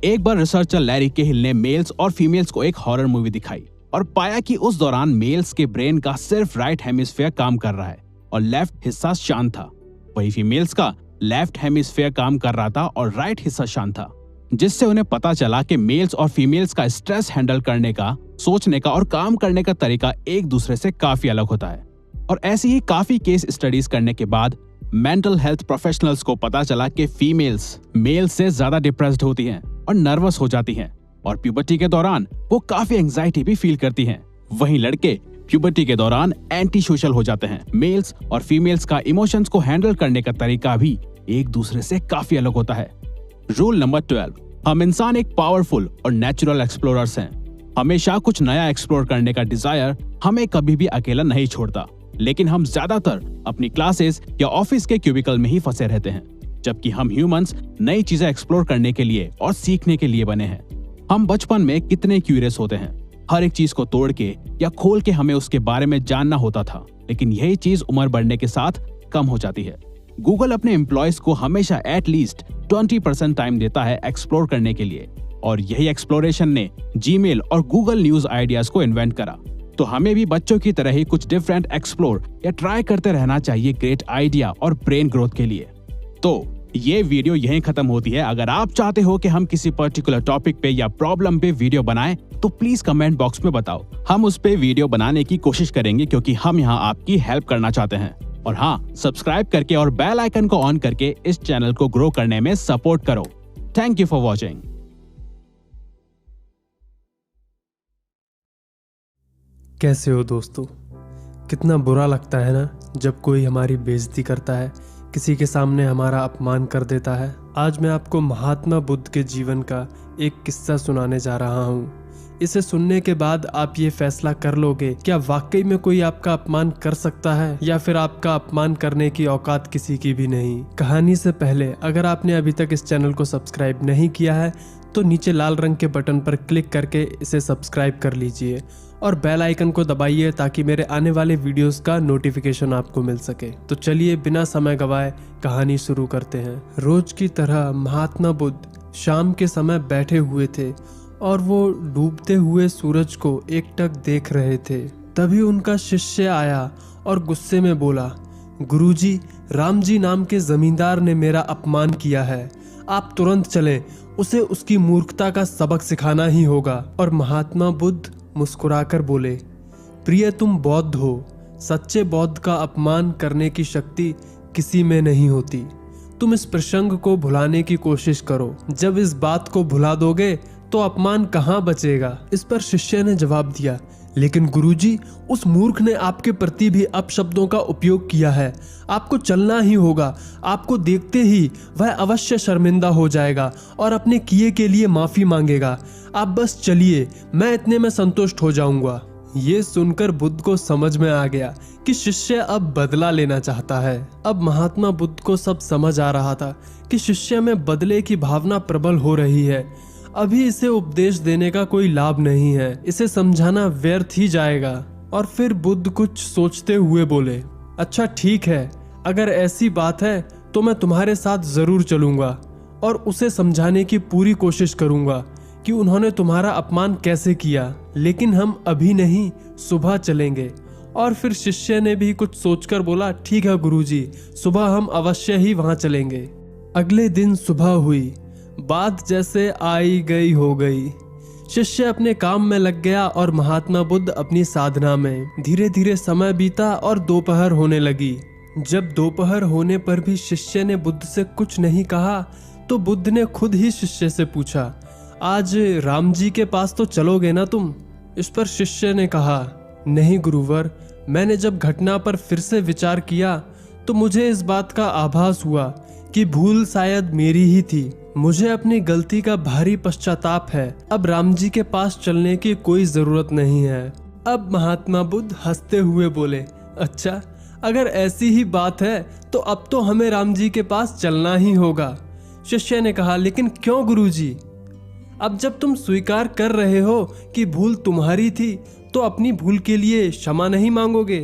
एक बार रिसर्चर लैरी केहिल ने मेल्स और फीमेल्स को एक हॉरर मूवी दिखाई और पाया कि उस दौरान मेल्स के ब्रेन का सिर्फ राइट हेमिस्फीयर काम कर रहा है और लेफ्ट हिस्सा शांत था। वही फीमेल्स का लेफ्ट हेमिस्फीयर काम कर रहा था और राइट हिस्सा शांत था, जिससे उन्हें पता चला कि मेल्स और फीमेल्स का स्ट्रेस हैंडल करने का, सोचने का और काम करने का तरीका एक दूसरे से काफी अलग होता है। और ऐसी ही काफी केस स्टडीज करने के बाद मेंटल हेल्थ प्रोफेशनल्स को पता चला कि फीमेल्स मेल्स से ज्यादा डिप्रेस्ड होती हैं और नर्वस हो जाती हैं और प्यूबर्टी के दौरान वो काफी एंजाइटी भी फील करती हैं। वहीं लड़के प्यूबर्टी के दौरान एंटी सोशल हो जाते हैं। मेल्स और फीमेल्स का इमोशंस को हैंडल करने का तरीका भी एक दूसरे से काफी अलग होता है। रूल नंबर 12, हम इंसान एक पावरफुल और नेचुरल एक्सप्लोरर्स हैं। हमेशा कुछ नया एक्सप्लोर करने का डिजायर हमें कभी भी अकेला नहीं छोड़ता, लेकिन हम ज्यादातर अपनी क्लासेस या ऑफिस के क्यूबिकल में ही फंसे रहते हैं, जबकि हम ह्यूमंस नई चीजें एक्सप्लोर करने के लिए और सीखने के लिए बने हैं। हम बचपन में कितने क्यूरियस होते हैं, हर एक चीज को तोड़ के या खोल के हमें उसके बारे में जानना होता था, लेकिन यही चीज उम्र बढ़ने के साथ कम हो जाती है। गूगल अपने एम्प्लॉयज को हमेशा एटलीस्ट 20% टाइम देता है एक्सप्लोर करने के लिए, और यही एक्सप्लोरेशन ने जीमेल और गूगल न्यूज आइडियाज को इन्वेंट करा। तो हमें भी बच्चों की तरह ही कुछ डिफरेंट एक्सप्लोर या ट्राई करते रहना चाहिए ग्रेट आइडिया और ब्रेन ग्रोथ के लिए। तो ये वीडियो यहीं खत्म होती है। अगर आप चाहते हो कि हम किसी पर्टिकुलर टॉपिक पे या प्रॉब्लम पे वीडियो बनाएं, तो प्लीज कमेंट बॉक्स में बताओ। हम उस पे वीडियो बनाने की कोशिश करेंगे, क्योंकि हम यहाँ आपकी हेल्प करना चाहते हैं। और हाँ, सब्सक्राइब करके और बेल आइकन को ऑन करके इस चैनल को ग्रो करने में सपोर्ट करो। Thank you for watching. कैसे हो दोस्तों? कितना बुरा लगता है ना जब कोई हमारी बेइज्जती करता है, किसी के सामने हमारा अपमान कर देता है। आज मैं आपको महात्मा बुद्ध के जीवन का एक किस्सा सुनाने जा रहा हूँ। इसे सुनने के बाद आप ये फैसला कर लोगे क्या वाकई में कोई आपका अपमान कर सकता है, या फिर आपका अपमान करने की औकात किसी की भी नहीं। कहानी से पहले अगर आपने अभी तक इस चैनल को सब्सक्राइब नहीं किया है तो नीचे लाल रंग के बटन पर क्लिक करके इसे सब्सक्राइब कर लीजिए और बेल आइकन को दबाइए ताकि मेरे आने वाले वीडियोस का नोटिफिकेशन आपको मिल सके। तो चलिए बिना समय गवाए कहानी शुरू करते हैं। रोज की तरह महात्मा बुद्ध शाम के समय बैठे हुए थे और वो डूबते हुए सूरज को एकटक देख रहे थे। तभी उनका शिष्य आया और गुस्से में बोला, गुरुजी, राम जी नाम के जमींदार ने मेरा अपमान किया है, आप तुरंत चलें, उसे उसकी मूर्खता का सबक सिखाना ही होगा। और महात्मा बुद्ध मुस्कुराकर बोले, प्रिय तुम बौद्ध हो, सच्चे बौद्ध का अपमान करने की शक्ति किसी में नहीं होती। तुम इस प्रसंग को भुलाने की कोशिश करो, जब इस बात को भुला दोगे तो अपमान कहाँ बचेगा। इस पर शिष्य ने जवाब दिया, लेकिन गुरुजी, उस मूर्ख ने आपके प्रति भी अपशब्दों का उपयोग किया है, आपको चलना ही होगा। आपको देखते ही वह अवश्य शर्मिंदा हो जाएगा और अपने किए के लिए माफी मांगेगा। आप बस चलिए, मैं इतने में संतुष्ट हो जाऊंगा। ये सुनकर बुद्ध को समझ में आ गया कि शिष्य अब बदला लेना चाहता है। अब महात्मा बुद्ध को सब समझ आ रहा था कि शिष्य में बदले की भावना प्रबल हो रही है। अभी इसे उपदेश देने का कोई लाभ नहीं है, इसे समझाना व्यर्थ ही जाएगा। और फिर बुद्ध कुछ सोचते हुए बोले, अच्छा ठीक है, अगर ऐसी बात है तो मैं तुम्हारे साथ जरूर चलूंगा और उसे समझाने की पूरी कोशिश करूंगा कि उन्होंने तुम्हारा अपमान कैसे किया, लेकिन हम अभी नहीं, सुबह चलेंगे। और फिर शिष्य ने भी कुछ सोचकर बोला, ठीक है गुरुजी, सुबह हम अवश्य ही वहां चलेंगे। अगले दिन सुबह हुई, बात जैसे आई गई हो गई। शिष्य अपने काम में लग गया और महात्मा बुद्ध अपनी साधना में। धीरे धीरे समय बीता और दोपहर होने लगी। जब दोपहर होने पर भी शिष्य ने बुद्ध से कुछ नहीं कहा तो बुद्ध ने खुद ही शिष्य से पूछा, आज राम जी के पास तो चलोगे ना तुम? इस पर शिष्य ने कहा, नहीं गुरुवर, मैंने जब घटना पर फिर से विचार किया तो मुझे इस बात का आभास हुआ कि भूल शायद मेरी ही थी। मुझे अपनी गलती का भारी पश्चाताप है। अब राम जी के पास चलने की कोई जरूरत नहीं है। अब महात्मा बुद्ध हंसते हुए बोले, अच्छा, अगर ऐसी ही बात है तो अब तो हमें राम जी के पास चलना ही होगा। शिष्य ने कहा, लेकिन क्यों गुरुजी? अब जब तुम स्वीकार कर रहे हो कि भूल तुम्हारी थी तो अपनी भूल के लिए क्षमा नहीं मांगोगे?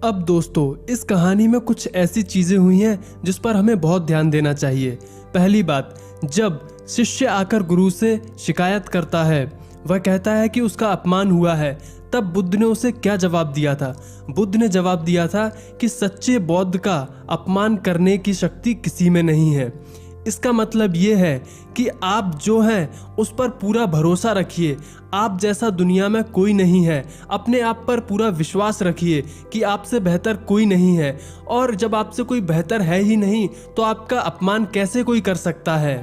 अब दोस्तों, इस कहानी में कुछ ऐसी चीजें हुई हैं जिस पर हमें बहुत ध्यान देना चाहिए। पहली बात, जब शिष्य आकर गुरु से शिकायत करता है वह कहता है कि उसका अपमान हुआ है। तब बुद्ध ने उसे क्या जवाब दिया था? बुद्ध ने जवाब दिया था कि सच्चे बौद्ध का अपमान करने की शक्ति किसी में नहीं है। इसका मतलब ये है कि आप जो हैं उस पर पूरा भरोसा रखिए। आप जैसा दुनिया में कोई नहीं है। अपने आप पर पूरा विश्वास रखिए कि आपसे बेहतर कोई नहीं है, और जब आपसे कोई बेहतर है ही नहीं तो आपका अपमान कैसे कोई कर सकता है।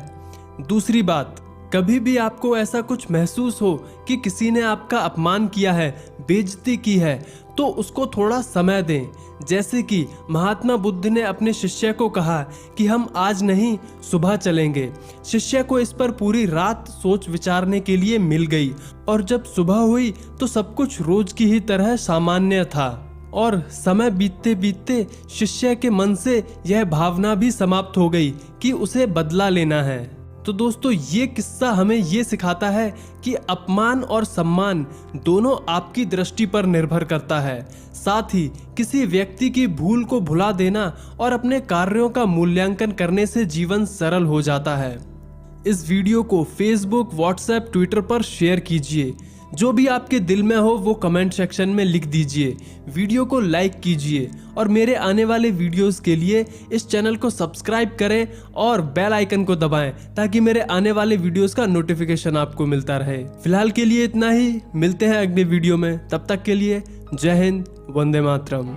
दूसरी बात, कभी भी आपको ऐसा कुछ महसूस हो कि किसी ने आपका अपमान किया है, बेइज्जती की है, तो उसको थोड़ा समय दें। जैसे कि महात्मा बुद्ध ने अपने शिष्य को कहा कि हम आज नहीं सुबह चलेंगे। शिष्य को इस पर पूरी रात सोच विचारने के लिए मिल गई, और जब सुबह हुई तो सब कुछ रोज की ही तरह सामान्य था। और समय बीतते बीतते शिष्य के मन से यह भावना भी समाप्त हो गई कि उसे बदला लेना है। तो दोस्तों, ये किस्सा हमें ये सिखाता है कि अपमान और सम्मान दोनों आपकी दृष्टि पर निर्भर करता है। साथ ही किसी व्यक्ति की भूल को भुला देना और अपने कार्यों का मूल्यांकन करने से जीवन सरल हो जाता है। इस वीडियो को फेसबुक, व्हाट्सएप, ट्विटर पर शेयर कीजिए। जो भी आपके दिल में हो वो कमेंट सेक्शन में लिख दीजिए। वीडियो को लाइक कीजिए और मेरे आने वाले वीडियोस के लिए इस चैनल को सब्सक्राइब करें और बेल आइकन को दबाएं ताकि मेरे आने वाले वीडियोस का नोटिफिकेशन आपको मिलता रहे। फिलहाल के लिए इतना ही, मिलते हैं अगले वीडियो में। तब तक के लिए जय हिंद, वंदे मातरम।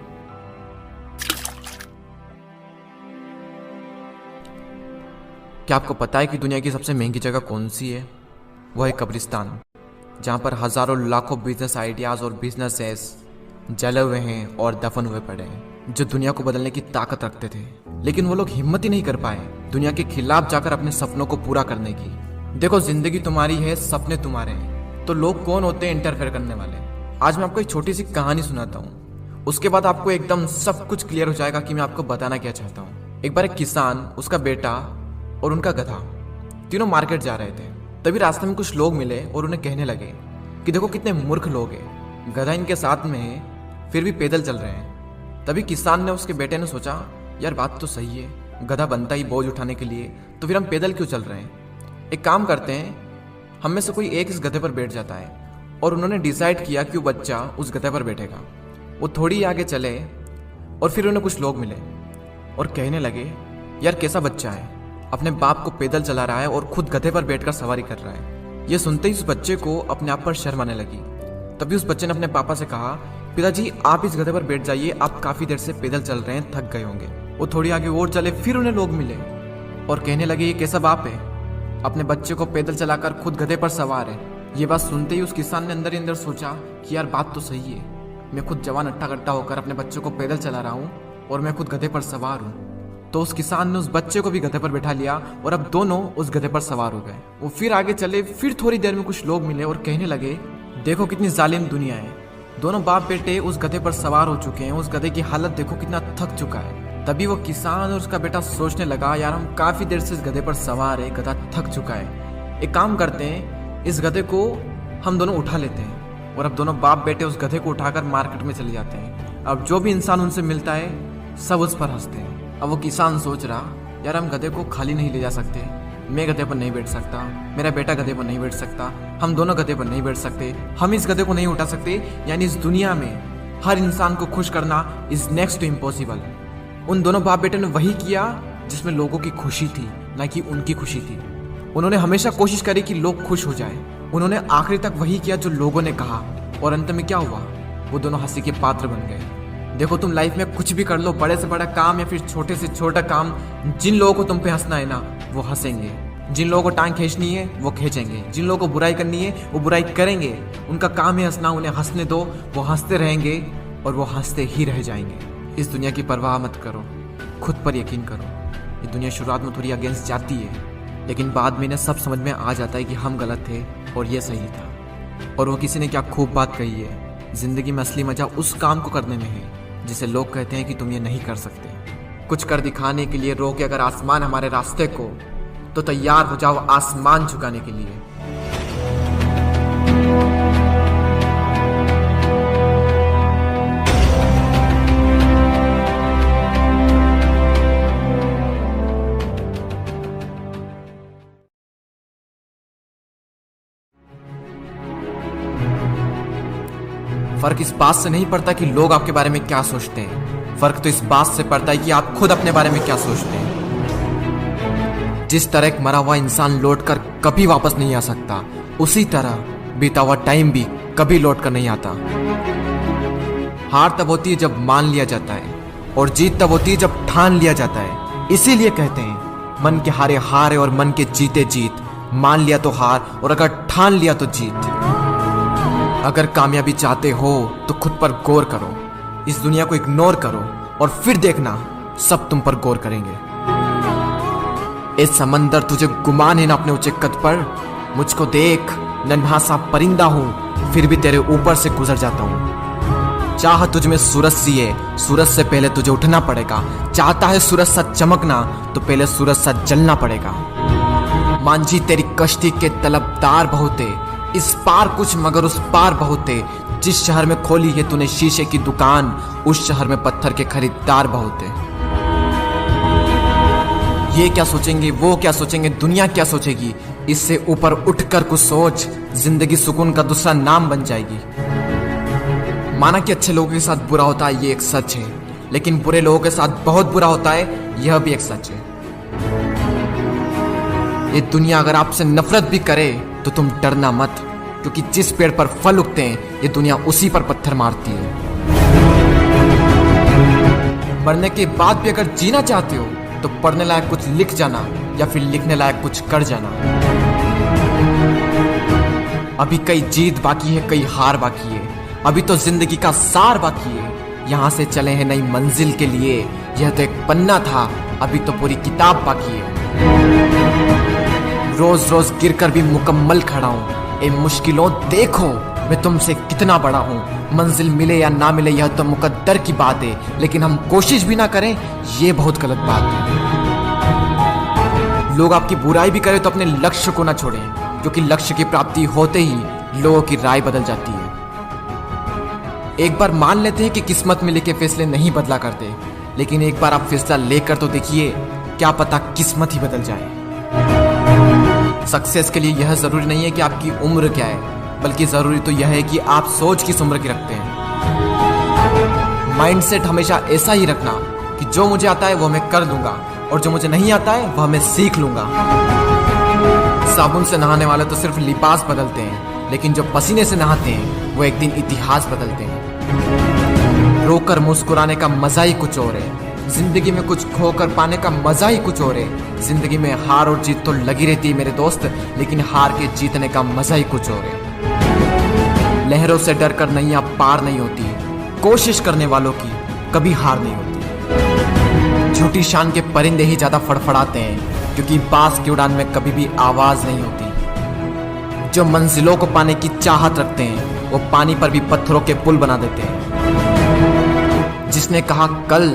क्या आपको पता है कि दुनिया की सबसे महंगी जगह कौन सी है? वह है कब्रिस्तान, जहाँ पर हजारों लाखों बिजनेस आइडियाज और बिजनेसेस जले हुए हैं और दफन हुए पड़े हैं, जो दुनिया को बदलने की ताकत रखते थे। लेकिन वो लोग हिम्मत ही नहीं कर पाए दुनिया के खिलाफ जाकर अपने सपनों को पूरा करने की। देखो, जिंदगी तुम्हारी है, सपने तुम्हारे हैं, तो लोग कौन होते हैं इंटरफेयर करने वाले? आज मैं आपको एक छोटी सी कहानी सुनाता हूँ, उसके बाद आपको एकदम सब कुछ क्लियर हो जाएगा कि मैं आपको बताना क्या चाहता हूँ। एक बार एक किसान, उसका बेटा और उनका गधा तीनों मार्केट जा रहे थे। तभी रास्ते में कुछ लोग मिले और उन्हें कहने लगे कि देखो कितने मूर्ख लोग हैं, गधा इनके साथ में है फिर भी पैदल चल रहे हैं। तभी किसान ने, उसके बेटे ने सोचा, यार बात तो सही है, गधा बनता ही बोझ उठाने के लिए, तो फिर हम पैदल क्यों चल रहे हैं? एक काम करते हैं, हम में से कोई एक इस गधे पर बैठ जाता है। और उन्होंने डिसाइड किया कि वो बच्चा उस गधे पर बैठेगा। वो थोड़ी आगे चले और फिर उन्हें कुछ लोग मिले और कहने लगे, यार कैसा बच्चा है, अपने बाप को पैदल चला रहा है और खुद गधे पर बैठकर सवारी कर रहा है। ये सुनते ही उस बच्चे को अपने आप पर शर्म आने लगी। तभी उस बच्चे ने अपने पापा से कहा, पिताजी आप इस गधे पर बैठ जाइए, आप काफी देर से पैदल चल रहे हैं, थक गए होंगे। वो थोड़ी आगे और चले, फिर उन्हें लोग मिले और कहने लगे, ये कैसा बाप है, अपने बच्चे को पैदल चलाकर खुद गधे पर सवार है। ये बात सुनते ही उस किसान ने अंदर ही अंदर सोचा कि यार बात तो सही है, मैं खुद जवान अट्टा कट्टा होकर अपने बच्चे को पैदल चला रहा हूँ और मैं खुद गधे पर सवार हूँ। तो उस किसान ने उस बच्चे को भी गधे पर बैठा लिया और अब दोनों उस गधे पर सवार हो गए। वो फिर आगे चले, फिर थोड़ी देर में कुछ लोग मिले और कहने लगे, देखो कितनी जालिम दुनिया है, दोनों बाप बेटे उस गधे पर सवार हो चुके हैं, उस गधे की हालत देखो कितना थक चुका है। तभी वो किसान और उसका बेटा सोचने लगा, यार हम काफी देर से इस गधे पर सवार है, गधा थक चुका है, एक काम करते हैं, इस गधे को हम दोनों उठा लेते हैं। और अब दोनों बाप बेटे उस गधे को उठाकर मार्केट में चले जाते हैं। अब जो भी इंसान उनसे मिलता है सब उस पर हंसते हैं। अब वो किसान सोच रहा, यार हम गधे को खाली नहीं ले जा सकते, मैं गधे पर नहीं बैठ सकता, मेरा बेटा गधे पर नहीं बैठ सकता, हम दोनों गधे पर नहीं बैठ सकते, हम इस गधे को नहीं उठा सकते। यानी इस दुनिया में हर इंसान को खुश करना इज नेक्स्ट टू इम्पॉसिबल। उन दोनों बाप बेटे ने वही किया जिसमें लोगों की खुशी थी, ना कि उनकी खुशी थी। उन्होंने हमेशा कोशिश करी कि लोग खुश हो जाए। उन्होंने आखिरी तक वही किया जो लोगों ने कहा, और अंत में क्या हुआ, वो दोनों हंसी के पात्र बन गए। देखो तुम लाइफ में कुछ भी कर लो, बड़े से बड़ा काम या फिर छोटे से छोटा काम, जिन लोगों को तुम पे हंसना है ना वो हंसेंगे, जिन लोगों को टांग खींचनी है वो खींचेंगे, जिन लोगों को बुराई करनी है वो बुराई करेंगे। उनका काम है हंसना, उन्हें हंसने दो, वो हंसते रहेंगे और वो हंसते ही रह जाएंगे। इस दुनिया की परवाह मत करो, खुद पर यकीन करो। ये दुनिया शुरुआत में थोड़ी अगेंस्ट जाती है, लेकिन बाद में इन्हें सब समझ में आ जाता है कि हम गलत थे और ये सही था। और वो किसी ने क्या खूब बात कही है, जिंदगी में असली मजा उस काम को करने में है जिसे लोग कहते हैं कि तुम ये नहीं कर सकते। कुछ कर दिखाने के लिए रोके अगर आसमान हमारे रास्ते को, तो तैयार हो जाओ आसमान झुकाने के लिए। फर्क इस बात से नहीं पड़ता कि लोग आपके बारे में क्या सोचते हैं, फर्क तो इस बात से पड़ता है कि आप खुद अपने बारे में क्या सोचते हैं। जिस तरह एक मरा हुआ इंसान लौटकर कभी वापस नहीं आ सकता, उसी तरह बीता हुआ टाइम भी कभी लौटकर नहीं आता। हार तब होती है जब मान लिया जाता है, और जीत तब होती है जब ठान लिया जाता है। इसीलिए कहते हैं मन के हारे हार है और मन के जीते जीत। मान लिया तो हार, और अगर ठान लिया तो जीत। अगर कामयाबी चाहते हो तो खुद पर गौर करो, इस दुनिया को इग्नोर करो, और फिर देखना सब तुम पर गौर करेंगे। ए समंदर, तुझे गुमान है ना अपने ऊंचे कद पर? मुझको देख, नन्हा सा परिंदा हूं, फिर भी तेरे ऊपर से गुजर जाता हूं। चाह तुझ में सूरज सी है, सूरज से पहले तुझे उठना पड़ेगा। चाहता है सूरज सा चमकना, तो पहले सूरज सा जलना पड़ेगा। मांझी तेरी कश्ती के तलबदार बहुते, इस पार कुछ मगर उस पार बहुते। जिस शहर में खोली है तूने शीशे की दुकान, उस शहर में पत्थर के खरीदार बहुते। ये क्या सोचेंगे, वो क्या सोचेंगे, दुनिया क्या सोचेगी, इससे ऊपर उठकर कुछ सोच, जिंदगी सुकून का दूसरा नाम बन जाएगी। माना कि अच्छे लोगों के साथ बुरा होता है, ये एक सच है, लेकिन बुरे लोगों के साथ बहुत बुरा होता है, यह भी एक सच है। ये दुनिया अगर आपसे नफरत भी करे तो तुम डरना मत, क्योंकि जिस पेड़ पर फल उगते हैं ये दुनिया उसी पर पत्थर मारती है। मरने के बाद भी अगर जीना चाहते हो तो पढ़ने लायक कुछ लिख जाना, या फिर लिखने लायक कुछ कर जाना। अभी कई जीत बाकी है, कई हार बाकी है, अभी तो जिंदगी का सार बाकी है। यहाँ से चले हैं नई मंजिल के लिए, यह तो एक पन्ना था, अभी तो पूरी किताब बाकी है। रोज रोज गिरकर भी मुकम्मल खड़ा हूँ। ए मुश्किलों देखो, मैं तुमसे कितना बड़ा हूँ। मंजिल मिले या ना मिले यह तो मुकद्दर की बात है, लेकिन हम कोशिश भी ना करें ये बहुत गलत बात है। लोग आपकी बुराई भी करें तो अपने लक्ष्य को ना छोड़ें, क्योंकि लक्ष्य की प्राप्ति होते ही लोगों की राय बदल जाती है। एक बार मान लेते हैं कि किस्मत में लिखे फैसले नहीं बदला करते, लेकिन एक बार आप फैसला लेकर तो देखिए, क्या पता किस्मत ही बदल जाए। सक्सेस के लिए यह जरूरी नहीं है कि आपकी उम्र क्या है, बल्कि जरूरी तो यह है कि आप सोच किस उम्र की रखते हैं। माइंडसेट हमेशा ऐसा ही रखना कि जो मुझे आता है वो मैं कर लूंगा, और जो मुझे नहीं आता है वह मैं सीख लूंगा। साबुन से नहाने वाले तो सिर्फ लिबास बदलते हैं, लेकिन जो पसीने से नहाते हैं वो एक दिन इतिहास बदलते हैं। रोकर मुस्कुराने का मजा ही कुछ और है, जिंदगी में कुछ खोकर पाने का मजा ही कुछ और है। जिंदगी में हार और जीत तो लगी रहती है मेरे दोस्त, लेकिन हार के जीतने का मजा ही कुछ और है। लहरों से डरकर नैया पार नहीं होती, कोशिश करने वालों की कभी हार नहीं होती। झूठी शान के परिंदे ही ज्यादा फड़फड़ाते हैं, क्योंकि बाज की उड़ान में कभी भी आवाज नहीं होती। जो मंजिलों को पाने की चाहत रखते हैं वो पानी पर भी पत्थरों के पुल बना देते हैं। जिसने कहा कल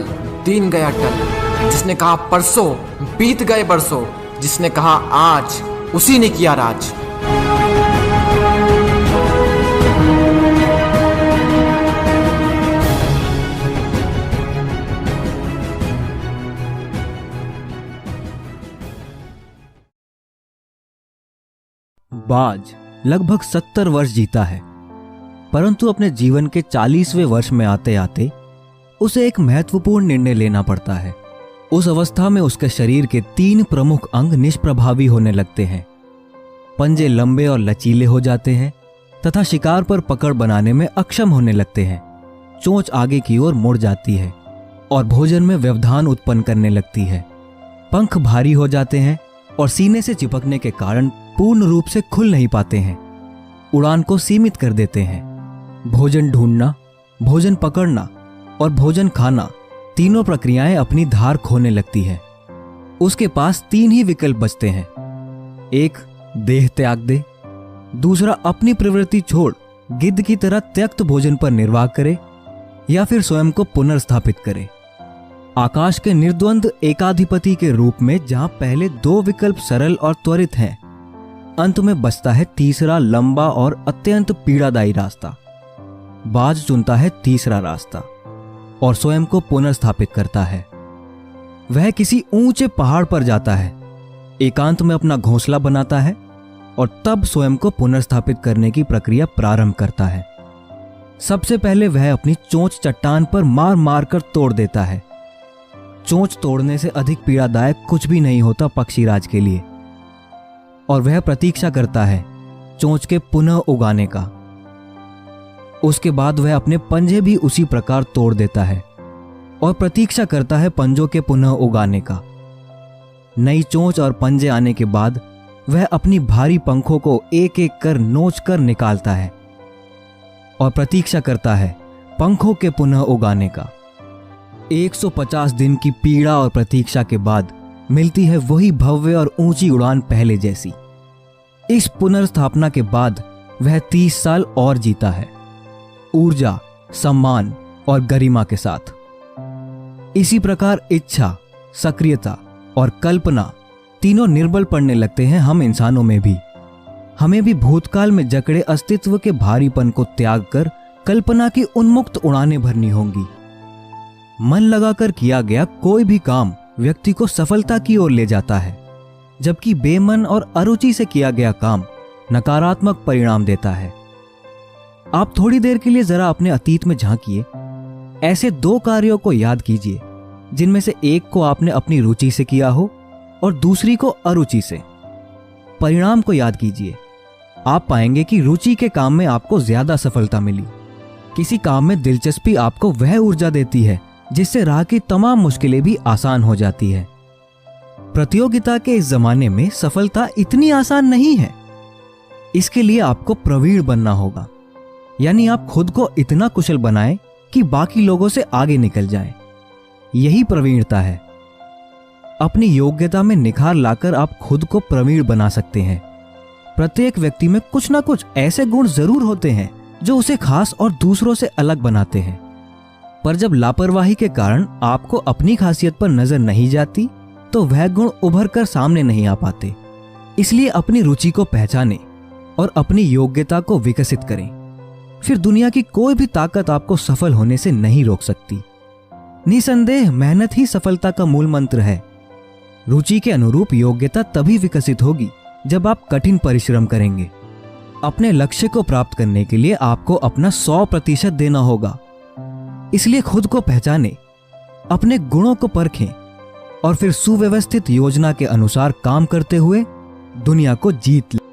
दिन गया टल, जिसने कहा परसों बीत गए बरसों, जिसने कहा आज उसी ने किया राज। बाज लगभग 70 वर्ष जीता है, परंतु अपने जीवन के 40वें वर्ष में आते आते उसे एक महत्वपूर्ण निर्णय लेना पड़ता है। उस अवस्था में उसके शरीर के 3 प्रमुख अंग निष्प्रभावी होने लगते हैं। पंजे लंबे और लचीले हो जाते हैं तथा शिकार पर पकड़ बनाने में अक्षम होने लगते हैं। चोंच आगे की ओर मुड़ जाती है और भोजन में व्यवधान उत्पन्न करने लगती है। पंख भारी हो जाते हैं और सीने से चिपकने के कारण पूर्ण रूप से खुल नहीं पाते हैं। उड़ान को सीमित कर देते हैं। भोजन ढूंढना, भोजन पकड़ना और भोजन खाना, तीनों प्रक्रियाएं अपनी धार खोने लगती है। उसके पास 3 ही विकल्प बचते हैं। एक, देह त्याग दे। दूसरा, अपनी प्रवृत्ति छोड़ गिद्ध की तरह त्यक्त भोजन पर निर्वाह करे, या फिर स्वयं को पुनर्स्थापित करे। आकाश के निर्द्वंद एकाधिपति के रूप में जहां पहले 2 विकल्प सरल और त्वरित हैं, अंत में बचता है तीसरा लंबा और अत्यंत पीड़ादायी रास्ता। बाज चुनता है तीसरा रास्ता और स्वयं को पुनर्स्थापित करता है। वह किसी ऊंचे पहाड़ पर जाता है, एकांत में अपना घोंसला बनाता है और तब स्वयं को पुनर्स्थापित करने की प्रक्रिया प्रारंभ करता है। सबसे पहले वह अपनी चोंच चट्टान पर मार मार कर तोड़ देता है। चोंच तोड़ने से अधिक पीड़ादायक कुछ भी नहीं होता पक्षीराज के लिए, और वह प्रतीक्षा करता है चोंच के पुनः उगाने का। उसके बाद वह अपने पंजे भी उसी प्रकार तोड़ देता है और प्रतीक्षा करता है पंजों के पुनः उगाने का। नई चोंच और पंजे आने के बाद वह अपनी भारी पंखों को एक एक कर नोच कर निकालता है और प्रतीक्षा करता है पंखों के पुनः उगाने का। 150 दिन की पीड़ा और प्रतीक्षा के बाद मिलती है वही भव्य और ऊंची उड़ान पहले जैसी। इस पुनर्स्थापना के बाद वह 30 साल और जीता है, ऊर्जा, सम्मान और गरिमा के साथ। इसी प्रकार इच्छा, सक्रियता और कल्पना तीनों निर्बल पड़ने लगते हैं हम इंसानों में भी। हमें भी भूतकाल में जकड़े अस्तित्व के भारीपन को त्याग कर कल्पना की उन्मुक्त उड़ानें भरनी होंगी। मन लगाकर किया गया कोई भी काम व्यक्ति को सफलता की ओर ले जाता है, जबकि बेमन और अरुचि से किया गया काम नकारात्मक परिणाम देता है। आप थोड़ी देर के लिए जरा अपने अतीत में झांकिए। ऐसे 2 कार्यों को याद कीजिए जिनमें से एक को आपने अपनी रुचि से किया हो और दूसरी को अरुचि से। परिणाम को याद कीजिए। आप पाएंगे कि रुचि के काम में आपको ज्यादा सफलता मिली। किसी काम में दिलचस्पी आपको वह ऊर्जा देती है जिससे राह की तमाम मुश्किलें भी आसान हो जाती है। प्रतियोगिता के इस जमाने में सफलता इतनी आसान नहीं है। इसके लिए आपको प्रवीण बनना होगा, यानी आप खुद को इतना कुशल बनाएं कि बाकी लोगों से आगे निकल जाएं। यही प्रवीणता है। अपनी योग्यता में निखार लाकर आप खुद को प्रवीण बना सकते हैं। प्रत्येक व्यक्ति में कुछ ना कुछ ऐसे गुण जरूर होते हैं जो उसे खास और दूसरों से अलग बनाते हैं, पर जब लापरवाही के कारण आपको अपनी खासियत पर नजर नहीं जाती तो वह गुण उभर कर सामने नहीं आ पाते। इसलिए अपनी रुचि को पहचानें और अपनी योग्यता को विकसित करें। फिर दुनिया की कोई भी ताकत आपको सफल होने से नहीं रोक सकती। निसंदेह मेहनत ही सफलता का मूल मंत्र है। रुचि के अनुरूप योग्यता तभी विकसित होगी जब आप कठिन परिश्रम करेंगे। अपने लक्ष्य को प्राप्त करने के लिए आपको अपना 100% देना होगा। इसलिए खुद को पहचानें, अपने गुणों को परखें और फिर सुव्यवस्थित योजना के अनुसार काम करते हुए दुनिया को जीत लें।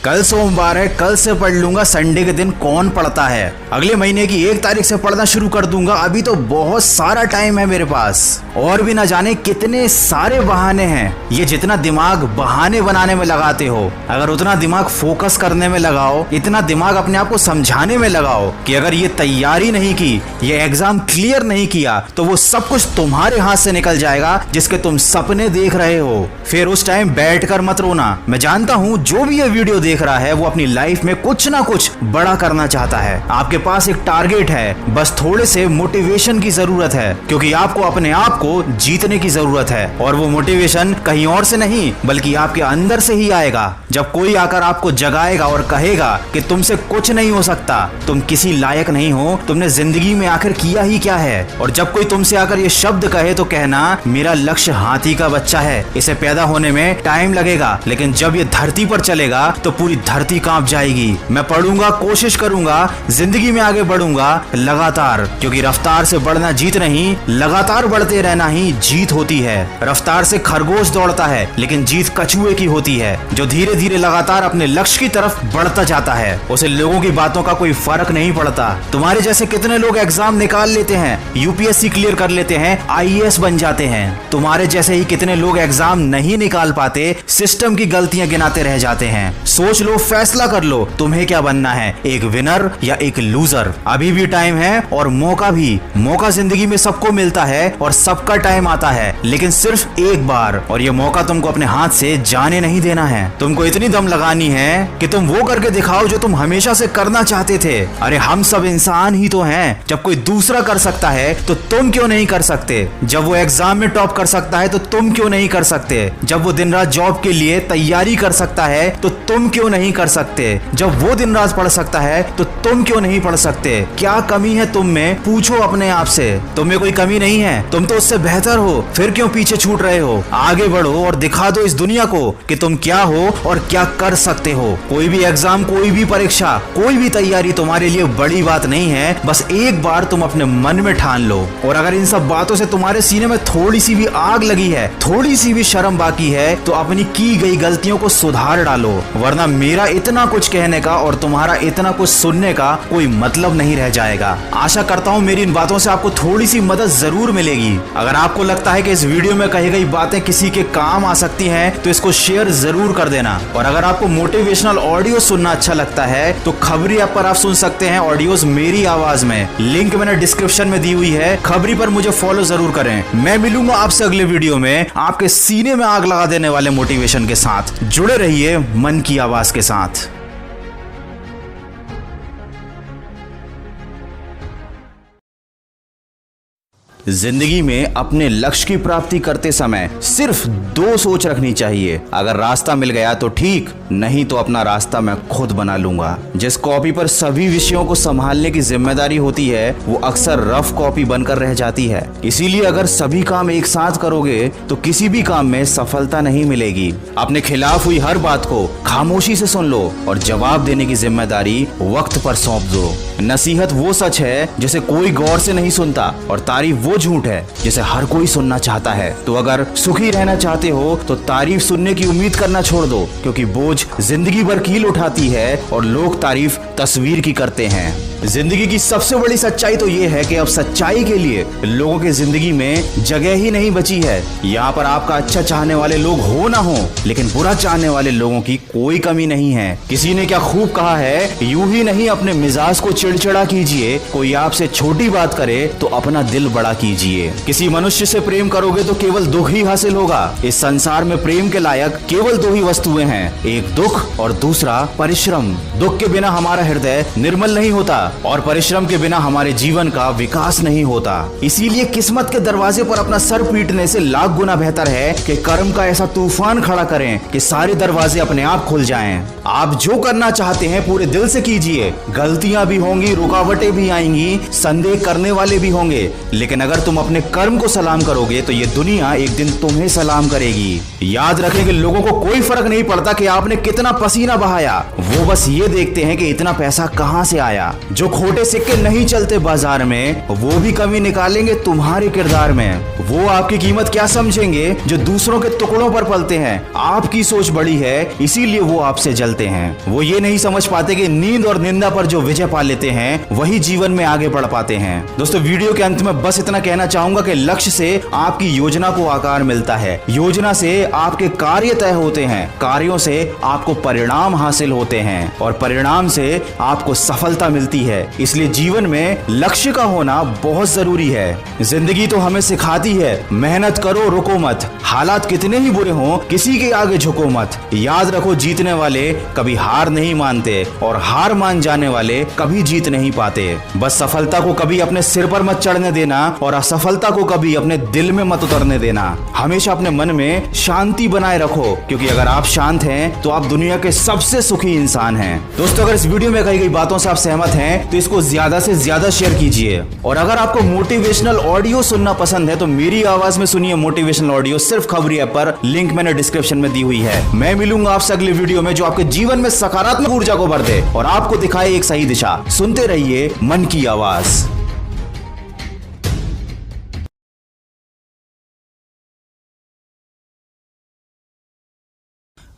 कल सोमवार है, कल से पढ़ लूंगा। संडे के दिन कौन पढ़ता है? अगले महीने की 1 तारीख से पढ़ना शुरू कर दूंगा। अभी तो बहुत सारा टाइम है मेरे पास, और भी ना जाने कितने सारे बहाने हैं। ये जितना दिमाग बहाने बनाने में लगाते हो, अगर उतना दिमाग फोकस करने में लगाओ, इतना दिमाग अपने आप को समझाने में लगाओ कि अगर ये तैयारी नहीं की, ये एग्जाम क्लियर नहीं किया, तो वो सब कुछ तुम्हारे हाथ से निकल जाएगा जिसके तुम सपने देख रहे हो। फिर उस टाइम बैठ कर मत रोना। मैं जानता हूँ जो भी ये वीडियो देख रहा है वो अपनी लाइफ में कुछ ना कुछ बड़ा करना चाहता है। आपके पास एक टारगेट है, बस थोड़े से मोटिवेशन की जरूरत है, क्योंकि आपको अपने आप को जीतने की जरूरत है। और वो मोटिवेशन कहीं और से नहीं बल्कि आपके अंदर से ही आएगा। जब कोई आकर आपको जगाएगा और कहेगा कि तुमसे कुछ नहीं हो सकता, तुम किसी लायक नहीं हो, तुमने जिंदगी में आखिर किया ही क्या है। और जब कोई तुमसे आकर ये शब्द कहे तो कहना, मेरा लक्ष्य हाथी का बच्चा है, इसे पैदा होने में टाइम लगेगा, लेकिन जब ये धरती पर चलेगा तो पूरी धरती कांप जाएगी। मैं पढ़ूंगा, कोशिश करूंगा, जिंदगी में आगे बढ़ूंगा लगातार, क्योंकि रफ्तार से बढ़ना जीत नहीं, लगातार बढ़ते रहना ही जीत होती है। रफ्तार से खरगोश दौड़ता है, लेकिन जीत कछुए की होती है, जो धीरे धीरे लगातार अपने लक्ष्य की तरफ बढ़ता जाता है। उसे लोगों की बातों का कोई फर्क नहीं पड़ता। तुम्हारे जैसे कितने लोग एग्जाम निकाल लेते हैं, यूपीएससी क्लियर कर लेते हैं, आईएएस बन जाते हैं। तुम्हारे जैसे ही कितने लोग एग्जाम नहीं निकाल पाते, सिस्टम की गलतियां गिनाते रह जाते हैं। सोच लो, फैसला कर लो, तुम्हें क्या बनना है, एक विनर या एक लूजर। अभी भी टाइम है और मौका भी। मौका जिंदगी में सबको मिलता है और सबका टाइम आता है, लेकिन सिर्फ एक बार, और ये मौका तुमको अपने हाथ से जाने नहीं देना है। तुमको इतनी दम लगानी है कि तुम वो करके दिखाओ जो तुम हमेशा से करना चाहते थे। अरे हम सब इंसान ही तो हैं। जब कोई दूसरा कर सकता है तो तुम क्यों नहीं कर सकते? जब वो एग्जाम में टॉप कर सकता है तो तुम क्यों नहीं कर सकते? जब वो दिन रात जॉब के लिए तैयारी कर सकता है तो तुम क्यों नहीं कर सकते? जब वो दिन रात पढ़ सकता है तो तुम क्यों नहीं पढ़ सकते? क्या कमी है तुम में? पूछो अपने आप से। तुम में कोई कमी नहीं है, तुम तो उससे बेहतर हो, फिर क्यों पीछे छूट रहे हो? आगे बढ़ो और दिखा दो इस दुनिया को कि तुम क्या हो और क्या कर सकते हो। कोई भी एग्जाम, कोई भी परीक्षा, कोई भी तैयारी तुम्हारे लिए बड़ी बात नहीं है। बस एक बार तुम अपने मन में ठान लो। और अगर इन सब बातों से तुम्हारे सीने में थोड़ी सी भी आग लगी है, थोड़ी सी भी शर्म बाकी है, तो अपनी की गई गलतियों को सुधार डालो, वरना मेरा इतना कुछ कहने का और तुम्हारा इतना कुछ सुनने का कोई मतलब नहीं रह जाएगा। आशा करता हूँ मेरी इन बातों से आपको थोड़ी सी मदद जरूर मिलेगी। अगर आपको लगता है कि इस वीडियो में कही गई बातें किसी के काम आ सकती हैं, तो इसको शेयर जरूर कर देना। और अगर आपको मोटिवेशनल ऑडियो सुनना अच्छा लगता है तो खबरी ऐप पर आप सुन सकते हैं ऑडियोज मेरी आवाज में। लिंक मैंने डिस्क्रिप्शन में दी हुई है। खबरी पर मुझे फॉलो जरूर करें। मैं मिलूंगा आपसे अगले वीडियो में आपके सीने में आग लगा देने वाले मोटिवेशन के साथ। जुड़े रहिए मन की आवाज के साथ। जिंदगी में अपने लक्ष्य की प्राप्ति करते समय सिर्फ 2 सोच रखनी चाहिए। अगर रास्ता मिल गया तो ठीक, नहीं तो अपना रास्ता मैं खुद बना लूंगा। जिस कॉपी पर सभी विषयों को संभालने की जिम्मेदारी होती है वो अक्सर रफ कॉपी बनकर रह जाती है। इसीलिए अगर सभी काम एक साथ करोगे तो किसी भी काम में सफलता नहीं मिलेगी। अपने खिलाफ हुई हर बात को खामोशी से सुन लो और जवाब देने की जिम्मेदारी वक्त पर सौंप दो। नसीहत वो सच है जिसे कोई गौर से नहीं सुनता और तारीफ वो झूठ है जिसे हर कोई सुनना चाहता है। तो अगर सुखी रहना चाहते हो तो तारीफ सुनने की उम्मीद करना छोड़ दो, क्योंकि बोझ जिंदगी भर कील उठाती है और लोग तारीफ तस्वीर की करते हैं। जिंदगी की सबसे बड़ी सच्चाई तो ये है कि अब सच्चाई के लिए लोगों की जिंदगी में जगह ही नहीं बची है। यहाँ पर आपका अच्छा चाहने वाले लोग हो ना हो, लेकिन बुरा चाहने वाले लोगों की कोई कमी नहीं है। किसी ने क्या खूब कहा है, यूं ही नहीं अपने मिजाज को चिड़चिड़ा कीजिए। कोई आपसे छोटी बात करे तो अपना दिल बड़ा कीजिए। किसी मनुष्य से प्रेम करोगे तो केवल दुख ही हासिल होगा। इस संसार में प्रेम के लायक केवल 2 ही वस्तुएं हैं, एक दुख और दूसरा परिश्रम। दुख के बिना हमारा हृदय निर्मल नहीं होता और परिश्रम के बिना हमारे जीवन का विकास नहीं होता। इसीलिए किस्मत के दरवाजे पर अपना सर पीटने से लाख गुना बेहतर है कि कर्म का ऐसा तूफान खड़ा करें कि सारे दरवाजे अपने आप खुल जाएं। आप जो करना चाहते हैं पूरे दिल से कीजिए। गलतियां भी होंगी, रुकावटें भी आएंगी, संदेह करने वाले भी होंगे, लेकिन अगर तुम अपने कर्म को सलाम करोगे तो ये दुनिया एक दिन तुम्हें सलाम करेगी। याद रखें कि लोगों को कोई फर्क नहीं पड़ता कि आपने कितना पसीना बहाया, वो बस ये देखते हैं कि इतना पैसा कहां से आया। जो खोटे सिक्के नहीं चलते बाजार में, वो भी कमी निकालेंगे तुम्हारे किरदार में। वो आपकी कीमत क्या समझेंगे जो दूसरों के टुकड़ों पर पलते हैं। आपकी सोच बड़ी है, इसीलिए वो आपसे जलते हैं। वो ये नहीं समझ पाते कि नींद और निंदा पर जो विजय पा लेते हैं वही जीवन में आगे बढ़ पाते हैं। दोस्तों, वीडियो के अंत में बस इतना कहना चाहूंगा कि लक्ष्य से आपकी योजना को आकार मिलता है, योजना से आपके कार्य तय होते हैं, कार्यों से आपको परिणाम हासिल होते हैं और परिणाम से आपको सफलता मिलती है। इसलिए जीवन में लक्ष्य का होना बहुत जरूरी है। जिंदगी तो हमें सिखाती है, मेहनत करो, रुको मत। हालात कितने ही बुरे हों, किसी के आगे झुको मत। याद रखो, जीतने वाले कभी हार नहीं मानते और हार मान जाने वाले कभी जीत नहीं पाते। बस सफलता को कभी अपने सिर पर मत चढ़ने देना और असफलता को कभी अपने दिल में मत उतरने देना। हमेशा अपने मन में शांति बनाए रखो, क्योंकि अगर आप शांत हैं तो आप दुनिया के सबसे सुखी इंसान हैं। दोस्तों, अगर इस वीडियो में कही गई बातों से आप सहमत हैं तो इसको ज्यादा से ज्यादा शेयर कीजिए। और अगर आपको मोटिवेशनल ऑडियो सुनना पसंद है तो मेरी आवाज में सुनिए मोटिवेशनल ऑडियो सिर्फ खबरी ऐप पर। लिंक मैंने डिस्क्रिप्शन में दी हुई है। मैं मिलूंगा आपसे अगले वीडियो में जो आपके जीवन में सकारात्मक ऊर्जा को भर दे और आपको दिखाए एक सही दिशा। सुनते रहिए मन की आवाज।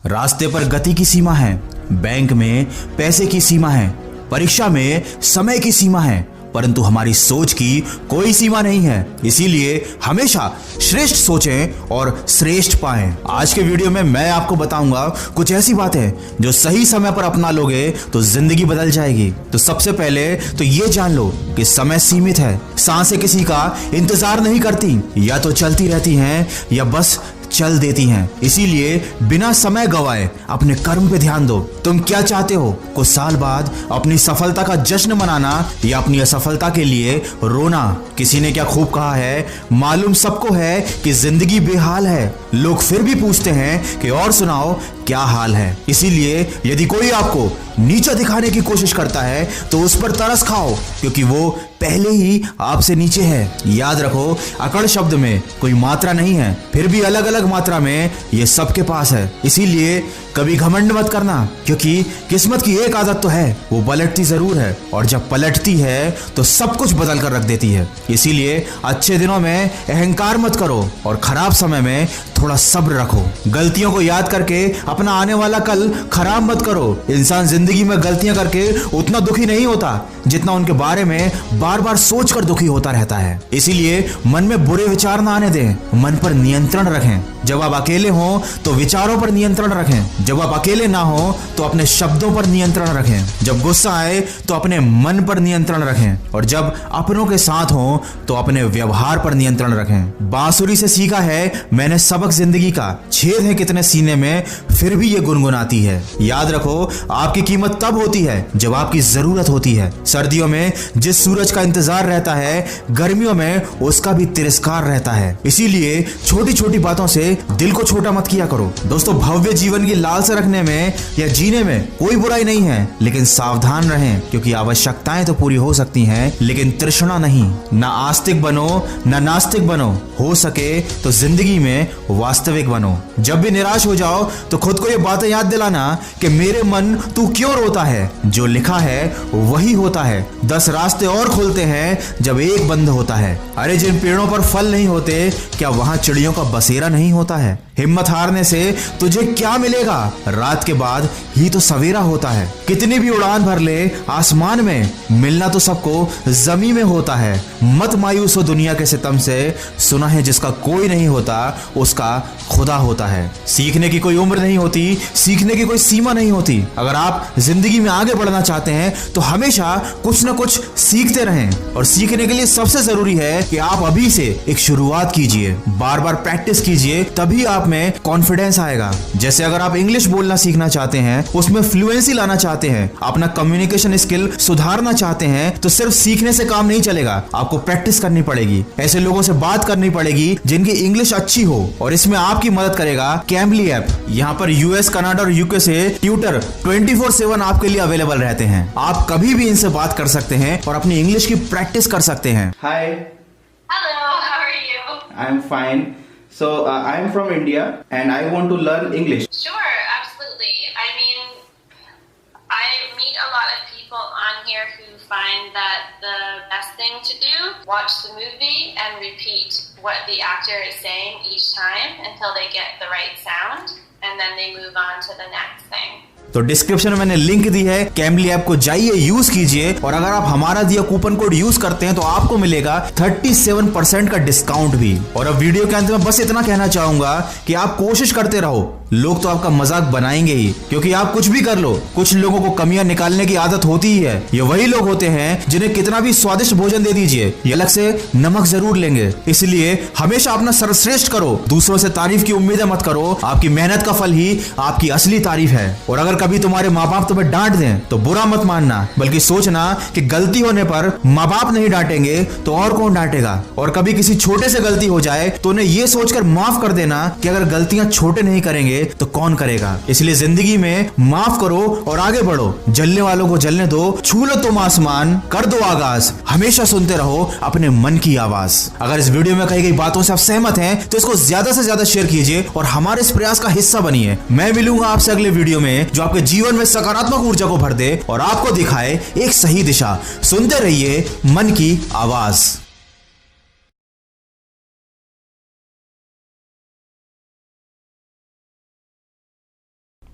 रास्ते पर गति की सीमा है, बैंक में पैसे की सीमा है, परीक्षा में समय की सीमा है, परंतु हमारी सोच की कोई सीमा नहीं है। इसीलिए हमेशा श्रेष्ठ सोचें और श्रेष्ठ पाएं। आज के वीडियो में मैं आपको बताऊंगा कुछ ऐसी बातें जो सही समय पर अपना लोगे तो जिंदगी बदल जाएगी। तो सबसे पहले तो ये जान लो कि समय सीमित है। सांसें किसी का इंतजार नहीं करती, या तो चलती रहती हैं या बस चल देती हैं। इसीलिए बिना समय गवाए अपने कर्म पे ध्यान दो। तुम क्या चाहते हो? कुछ साल बाद अपनी सफलता का जश्न मनाना या अपनी असफलता के लिए रोना? किसी ने क्या खूब कहा है, मालूम सबको है कि जिंदगी बेहाल है, लोग फिर भी पूछते हैं कि और सुनाओ क्या हाल है। इसीलिए यदि कोई आपको नीचा दिखाने की कोशिश करता है तो उस पर तरस खाओ, क्योंकि वो पहले ही आपसे नीचे है। याद रखो, अकड़ शब्द में कोई मात्रा नहीं है, फिर भी अलग अलग मात्रा में ये सबके पास है। इसीलिए कभी घमंड मत करना, क्योंकि किस्मत की एक आदत तो है, वो पलटती जरूर है, और जब पलटती है तो सब कुछ बदल कर रख देती है। इसीलिए अच्छे दिनों में अहंकार मत करो और खराब समय में थोड़ा सब्र रखो। गलतियों को याद करके अपना आने वाला कल खराब मत करो। इंसान जिंदगी में गलतियां करके उतना दुखी नहीं होता जितना उनके बारे में बार बार सोच कर दुखी होता रहता है। इसीलिए मन में बुरे विचार ना आने दें, मन पर नियंत्रण रखें। जब आप अकेले हो तो विचारों पर नियंत्रण रखें। जब आप अकेले ना हो तो अपने शब्दों पर नियंत्रण रखें। जब गुस्सा आए तो अपने मन पर नियंत्रण रखें, और जब अपनों के साथ हो तो अपने व्यवहार पर नियंत्रण रखें। बांसुरी से सीखा है मैंने सबक जिंदगी का, छेद है कितने सीने में फिर भी ये गुनगुनाती है। याद रखो, आपकी कीमत तब होती है जब आपकी जरूरत होती है। सर्दियों में जिस सूरज का इंतजार रहता है, गर्मियों में उसका भी तिरस्कार रहता है। इसीलिए छोटी छोटी बातों से दिल को छोटा मत किया करो। दोस्तों, भव्य जीवन की लालसा रखने में या जीने में कोई बुराई नहीं है, लेकिन सावधान रहें, क्योंकि आवश्यकताएं तो पूरी हो सकती हैं, लेकिन तृष्णा नहीं। ना आस्तिक बनो, ना नास्तिक बनो, हो सके तो जिंदगी में वास्तविक बनो। जब भी निराश हो जाओ तो खुद को ये बातें याद दिलाना कि मेरे मन तू क्यों रोता है, जो लिखा है वही होता है। 10 रास्ते और खुलते हैं जब एक बंद होता है। अरे जिन पेड़ों पर फल नहीं होते, क्या वहां चिड़ियों का बसेरा नहीं होता है? हिम्मत हारने से तुझे क्या मिलेगा, रात के बाद ही तो सवेरा होता है। कितनी भी उड़ान भर ले आसमान में, मिलना तो सबको जमीन में होता है। मत मायूस हो दुनिया के सितम से, सुना है जिसका कोई नहीं होता उसका खुदा होता है। सीखने की कोई उम्र नहीं होती, सीखने की कोई सीमा नहीं होती। अगर आप जिंदगी में आगे बढ़ना चाहते हैं तो हमेशा कुछ न कुछ सीखते रहें, और सीखने के लिए सबसे जरूरी है कि आप अभी से एक शुरुआत कीजिए, बार बार प्रैक्टिस कीजिए, तभी आप में कॉन्फिडेंस आएगा। जैसे अगर आप इंग्लिश बोलना सीखना चाहते हैं, उसमें फ्लुएंसी लाना चाहते हैं, अपना कम्युनिकेशन स्किल सुधारना चाहते हैं, तो सिर्फ सीखने से काम नहीं चलेगा, आपको प्रैक्टिस करनी पड़ेगी। ऐसे लोगों से बात करनी पड़ेगी जिनकी इंग्लिश अच्छी हो, और इसमें आपकी मदद करेगा कैम्बली ऐप। यहाँ पर यूएस, कनाडा और यूके से ट्यूटर 24/7 आपके लिए अवेलेबल रहते हैं। आप कभी भी इनसे बात कर सकते हैं और अपनी इंग्लिश की प्रैक्टिस कर सकते हैं। Hi, Hello, how are you? I'm fine. So I'm from India and I want to learn English. Sure, absolutely. I mean, I meet a lot of people on here who find that the best thing to do, watch the movie and repeat what the actor is saying each time until they get the right sound, and then they move on to the next thing. तो डिस्क्रिप्शन में मैंने लिंक दी है, कैम्बली ऐप को जाइए, यूज कीजिए, और अगर आप हमारा दिया कूपन कोड यूज करते हैं तो आपको मिलेगा 37% का डिस्काउंट भी। और अब वीडियो के अंत में बस इतना कहना चाहूंगा कि आप कोशिश करते रहो, लोग तो आपका मजाक बनाएंगे ही, क्योंकि आप कुछ भी कर लो, कुछ लोगों को कमियां निकालने की आदत होती ही है। ये वही लोग होते हैं जिन्हें कितना भी स्वादिष्ट भोजन दे दीजिए, ये अलग से नमक जरूर लेंगे। इसलिए हमेशा अपना सर्वश्रेष्ठ करो, दूसरों से तारीफ की उम्मीदें मत करो। आपकी मेहनत का फल ही आपकी असली तारीफ है। और अगर कभी तुम्हारे माँ बाप तुम्हें डांट दें तो बुरा मत मानना, बल्कि सोचना कि गलती होने पर माँ बाप नहीं डांटेंगे तो और कौन डांटेगा। और कभी किसी छोटे से गलती हो जाए तो उन्हें यह सोचकर माफ कर देना कि अगर गलतियां छोटे नहीं करेंगे तो कौन करेगा। इसलिए जिंदगी में माफ करो और आगे बढ़ो। जलने वालों को जलने दो, छू लो तुम आसमान, कर दो आगाज, हमेशा सुनते रहो अपने मन की आवाज। अगर इस वीडियो में कही गई बातों से आप सहमत हैं तो इसको ज्यादा से ज्यादा शेयर कीजिए और हमारे इस प्रयास का हिस्सा बनिए। मैं मिलूंगा आपसे अगले वीडियो में जो आपके जीवन में सकारात्मक ऊर्जा को भर दे और आपको दिखाए एक सही दिशा। सुनते रहिए मन की आवाज।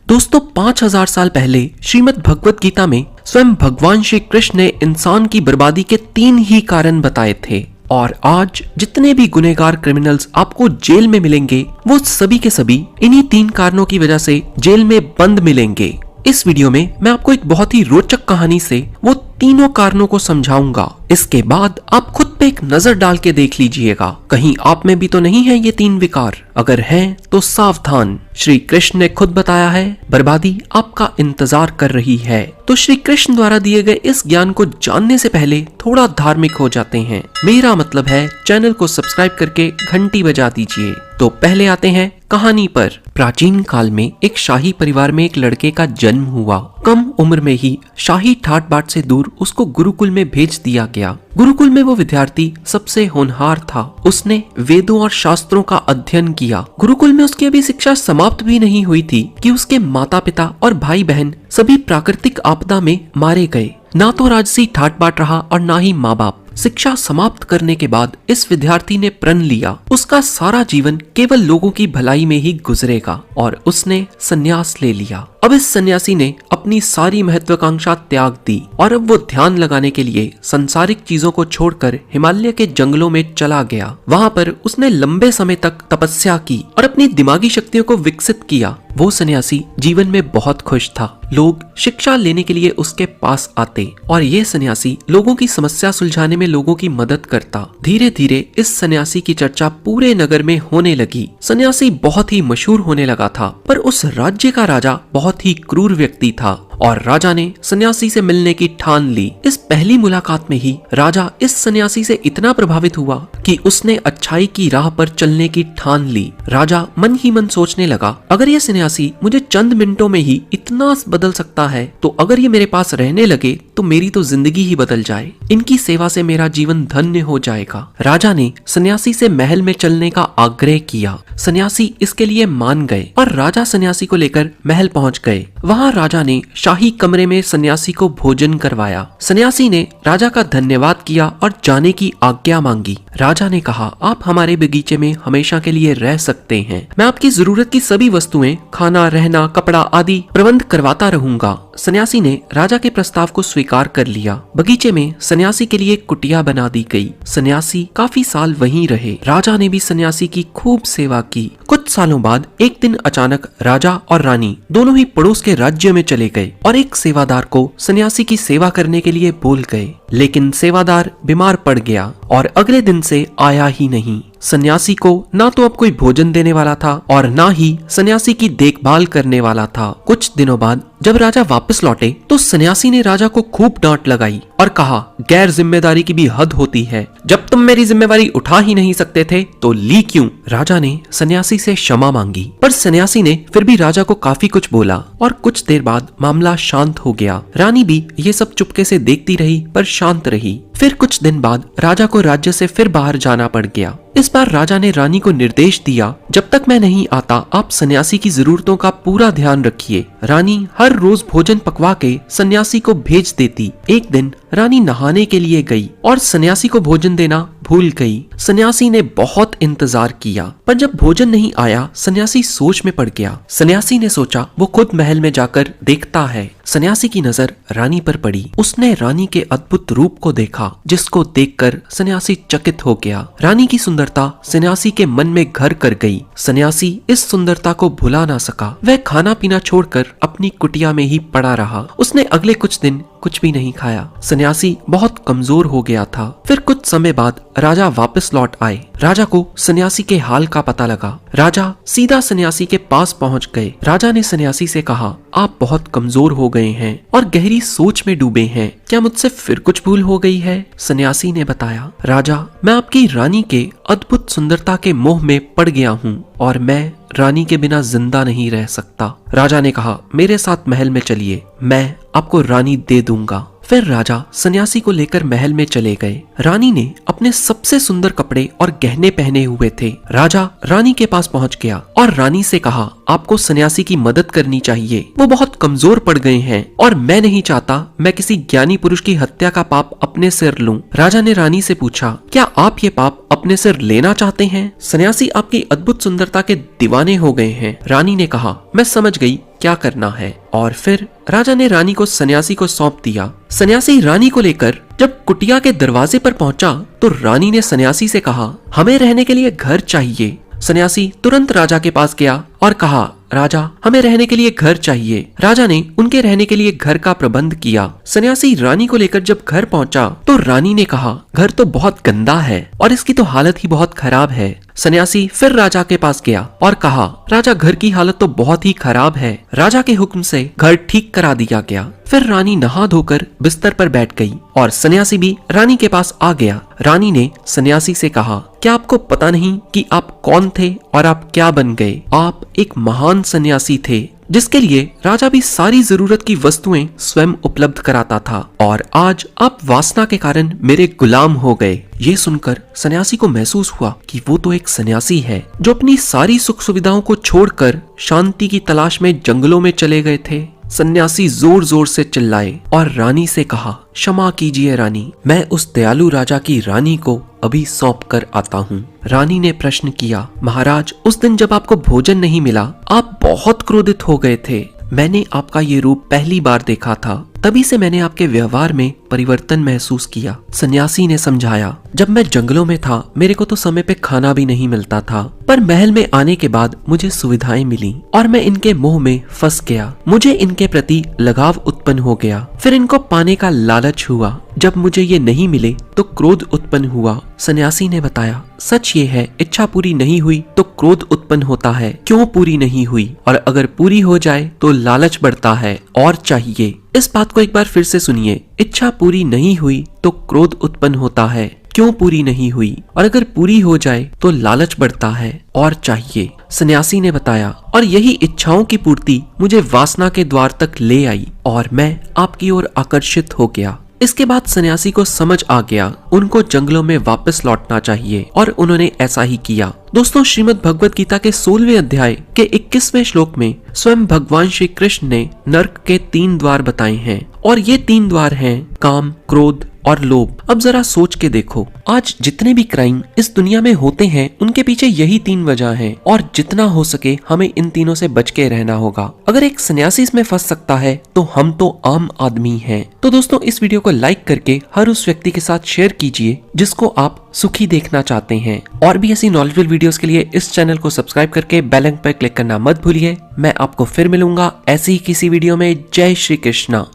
दोस्तों 5000 साल पहले श्रीमद् भगवत गीता में स्वयं भगवान श्री कृष्ण ने इंसान की बर्बादी के 3 ही कारण बताए थे। और आज जितने भी गुनहगार क्रिमिनल्स आपको जेल में मिलेंगे वो सभी के सभी इन्हीं 3 कारणों की वजह से जेल में बंद मिलेंगे। इस वीडियो में मैं आपको एक बहुत ही रोचक कहानी से वो तीनों कारणों को समझाऊंगा। इसके बाद आप खुद पे एक नजर डाल के देख लीजिएगा, कहीं आप में भी तो नहीं है ये 3 विकार। अगर हैं तो सावधान, श्री कृष्ण ने खुद बताया है बर्बादी आपका इंतजार कर रही है। तो श्री कृष्ण द्वारा दिए गए इस ज्ञान को जानने से पहले थोड़ा धार्मिक हो जाते हैं। मेरा मतलब है चैनल को सब्सक्राइब करके घंटी बजा दीजिए। तो पहले आते हैं कहानी पर। प्राचीन काल में एक शाही परिवार में एक लड़के का जन्म हुआ। कम उम्र में ही शाही ठाट बाट से दूर उसको गुरुकुल में भेज दिया गया। गुरुकुल में वो विद्यार्थी सबसे होनहार था। उसने वेदों और शास्त्रों का अध्ययन किया। गुरुकुल में उसकी अभी शिक्षा समाप्त भी नहीं हुई थी कि उसके माता पिता और भाई बहन सभी प्राकृतिक आपदा में मारे गए। ना तो राजसी ठाट बाट रहा और ना ही माँ बाप। शिक्षा समाप्त करने के बाद इस विद्यार्थी ने प्रण लिया उसका सारा जीवन केवल लोगों की भलाई में ही गुजरेगा और उसने संन्यास ले लिया। अब इस सन्यासी ने अपनी सारी महत्वाकांक्षा त्याग दी और अब वो ध्यान लगाने के लिए संसारिक चीजों को छोड़कर हिमालय के जंगलों में चला गया। वहां पर उसने लंबे समय तक तपस्या की और अपनी दिमागी शक्तियों को विकसित किया। वो सन्यासी जीवन में बहुत खुश था। लोग शिक्षा लेने के लिए उसके पास आते और ये सन्यासी लोगों की समस्या सुलझाने में लोगों की मदद करता। धीरे धीरे इस सन्यासी की चर्चा पूरे नगर में होने लगी। सन्यासी बहुत ही मशहूर होने लगा था, पर उस राज्य का राजा बहुत ही क्रूर व्यक्ति था और राजा ने सन्यासी से मिलने की ठान ली। इस पहली मुलाकात में ही राजा इस सन्यासी से इतना प्रभावित हुआ कि उसने अच्छाई की राह पर चलने की ठान ली। राजा मन ही मन सोचने लगा, अगर ये सन्यासी मुझे चंद मिनटों में ही इतना बदल सकता है तो अगर ये मेरे पास रहने लगे तो मेरी तो जिंदगी ही बदल जाए। इनकी सेवा से मेरा जीवन धन्य हो जाएगा। राजा ने सन्यासी से महल में चलने का आग्रह किया। सन्यासी इसके लिए मान गए और राजा सन्यासी को लेकर महल पहुंच गए। वहां राजा ने शाही कमरे में सन्यासी को भोजन करवाया। सन्यासी ने राजा का धन्यवाद किया और जाने की आज्ञा मांगी। राजा ने कहा, आप हमारे बगीचे में हमेशा के लिए रह सकते हैं। मैं आपकी जरूरत की सभी वस्तुएं, खाना, रहना, कपड़ा आदि प्रबंध करवाता रहूंगा। सन्यासी ने राजा के प्रस्ताव को स्वीकार कर लिया। बगीचे में सन्यासी के लिए कुटिया बना दी गई। सन्यासी काफी साल वहीं रहे। राजा ने भी सन्यासी की खूब सेवा की। कुछ सालों बाद एक दिन अचानक राजा और रानी दोनों ही पड़ोस के राज्य में चले गए और एक सेवादार को सन्यासी की सेवा करने के लिए बोल गए, लेकिन सेवादार बीमार पड़ गया और अगले दिन से आया ही नहीं। सन्यासी को ना तो अब कोई भोजन देने वाला था और ना ही सन्यासी की देखभाल करने वाला था। कुछ दिनों बाद जब राजा वापस लौटे तो सन्यासी ने राजा को खूब डांट लगाई और कहा, गैर जिम्मेदारी की भी हद होती है। जब तुम मेरी जिम्मेवारी उठा ही नहीं सकते थे तो ली क्यों? राजा ने सन्यासी से क्षमा मांगी, पर सन्यासी ने फिर भी राजा को काफी कुछ बोला और कुछ देर बाद मामला शांत हो गया। रानी भी ये सब चुपके से देखती रही पर शांत रही। फिर कुछ दिन बाद राजा को राज्य से फिर बाहर जाना पड़ गया। इस बार राजा ने रानी को निर्देश दिया, जब तक मैं नहीं आता आप सन्यासी की जरूरतों का पूरा ध्यान रखिए। रानी हर रोज भोजन पकवा के सन्यासी को भेज देती। एक दिन रानी नहाने के लिए गई और सन्यासी को भोजन देना भूल गई। सन्यासी ने बहुत इंतजार किया, पर जब भोजन नहीं आया सन्यासी सोच में पड़ गया। सन्यासी ने सोचा वो खुद महल में जाकर देखता है। सन्यासी की नजर रानी पर पड़ी। उसने रानी के अद्भुत रूप को देखा, जिसको देखकर सन्यासी चकित हो गया। रानी की सुंदरता सन्यासी के मन में घर कर गई। सन्यासी इस सुंदरता को भुला ना सका। वह खाना पीना छोड़कर अपनी कुटिया में ही पड़ा रहा। उसने अगले कुछ दिन कुछ भी नहीं खाया। सन्यासी बहुत कमजोर हो गया था। फिर कुछ समय बाद राजा वापस लौट आए। राजा को सन्यासी के हाल का पता लगा। राजा सीधा सन्यासी के पास पहुंच गए। राजा ने सन्यासी से कहा, आप बहुत कमजोर हो गए हैं और गहरी सोच में डूबे हैं। क्या मुझसे फिर कुछ भूल हो गई है? सन्यासी ने बताया, राजा मैं आपकी रानी के अद्भुत सुंदरता के मोह में पड़ गया हूँ और मैं रानी के बिना जिंदा नहीं रह सकता। राजा ने कहा, मेरे साथ महल में चलिए, मैं आपको रानी दे दूंगा। फिर राजा सन्यासी को लेकर महल में चले गए। रानी ने अपने सबसे सुंदर कपड़े और गहने पहने हुए थे। राजा रानी के पास पहुंच गया और रानी से कहा, आपको सन्यासी की मदद करनी चाहिए। वो बहुत कमजोर पड़ गए हैं और मैं नहीं चाहता मैं किसी ज्ञानी पुरुष की हत्या का पाप अपने सिर लूं। राजा ने रानी से पूछा, क्या आप ये पाप अपने सिर लेना चाहते हैं? सन्यासी आपकी अद्भुत सुंदरता के दीवाने हो गए हैं। रानी ने कहा, मैं समझ गई क्या करना है। और फिर राजा ने रानी को सन्यासी को सौंप दिया। सन्यासी रानी को लेकर जब कुटिया के दरवाजे पर पहुंचा तो रानी ने सन्यासी से कहा, हमें रहने के लिए घर चाहिए। सन्यासी तुरंत राजा के पास गया और कहा, राजा हमें रहने के लिए घर चाहिए। राजा ने उनके रहने के लिए घर का प्रबंध किया। सन्यासी रानी को लेकर जब घर पहुंचा तो रानी ने कहा, घर तो बहुत गंदा है और इसकी तो हालत ही बहुत खराब है। सन्यासी फिर राजा के पास गया और कहा, राजा घर की हालत तो बहुत ही खराब है। राजा के हुक्म से घर ठीक करा दिया गया। फिर रानी नहा धोकर बिस्तर पर बैठ गई और सन्यासी भी रानी के पास आ गया। रानी ने सन्यासी से कहा, क्या आपको पता नहीं कि आप कौन थे और आप क्या बन गए? आप एक महान सन्यासी थे जिसके लिए राजा भी सारी जरूरत की वस्तुएं स्वयं उपलब्ध कराता था, और आज आप वासना के कारण मेरे गुलाम हो गए। ये सुनकर सन्यासी को महसूस हुआ कि वो तो एक सन्यासी है जो अपनी सारी सुख सुविधाओं को छोड़कर शांति की तलाश में जंगलों में चले गए थे। सन्यासी जोर जोर से चिल्लाए और रानी से कहा, क्षमा कीजिए रानी, मैं उस दयालु राजा की रानी को अभी सौंप कर आता हूँ। रानी ने प्रश्न किया, महाराज, उस दिन जब आपको भोजन नहीं मिला आप बहुत क्रोधित हो गए थे। मैंने आपका ये रूप पहली बार देखा था, तभी से मैंने आपके व्यवहार में परिवर्तन महसूस किया। सन्यासी ने समझाया, जब मैं जंगलों में था मेरे को तो समय पे खाना भी नहीं मिलता था, पर महल में आने के बाद मुझे सुविधाएं मिली और मैं इनके मोह में फंस गया। मुझे इनके प्रति लगाव उत्पन्न हो गया, फिर इनको पाने का लालच हुआ। जब मुझे ये नहीं मिले तो क्रोध उत्पन्न हुआ। सन्यासी ने बताया, सच ये है, इच्छा पूरी नहीं हुई तो क्रोध उत्पन्न होता है। क्यों पूरी नहीं हुई? और अगर पूरी हो जाए तो लालच बढ़ता है और चाहिए। इस बात को एक बार फिर से सुनिए, इच्छा पूरी नहीं हुई तो क्रोध उत्पन्न होता है। क्यों पूरी नहीं हुई? और अगर पूरी हो जाए तो लालच बढ़ता है और चाहिए। सन्यासी ने बताया, और यही इच्छाओं की पूर्ति मुझे वासना के द्वार तक ले आई और मैं आपकी ओर आकर्षित हो गया। इसके बाद सन्यासी को समझ आ गया उनको जंगलों में वापस लौटना चाहिए और उन्होंने ऐसा ही किया। दोस्तों, श्रीमद् भगवत गीता के 16वें अध्याय के 21वें श्लोक में स्वयं भगवान श्री कृष्ण ने नर्क के 3 द्वार बताए हैं, और ये 3 द्वार हैं काम, क्रोध और लोभ। अब जरा सोच के देखो, आज जितने भी क्राइम इस दुनिया में होते हैं उनके पीछे यही 3 वजह हैं, और जितना हो सके हमें इन तीनों से बच के रहना होगा। अगर एक सन्यासी इसमें फंस सकता है तो हम तो आम आदमी हैं। तो दोस्तों, इस वीडियो को लाइक करके हर उस व्यक्ति के साथ शेयर कीजिए जिसको आप सुखी देखना चाहते हैं, और भी ऐसी नॉलेजेबल वीडियोस के लिए इस चैनल को सब्सक्राइब करके बेल आइकन पर क्लिक करना मत भूलिए। मैं आपको फिर मिलूंगा ऐसी ही किसी वीडियो में। जय श्री कृष्णा।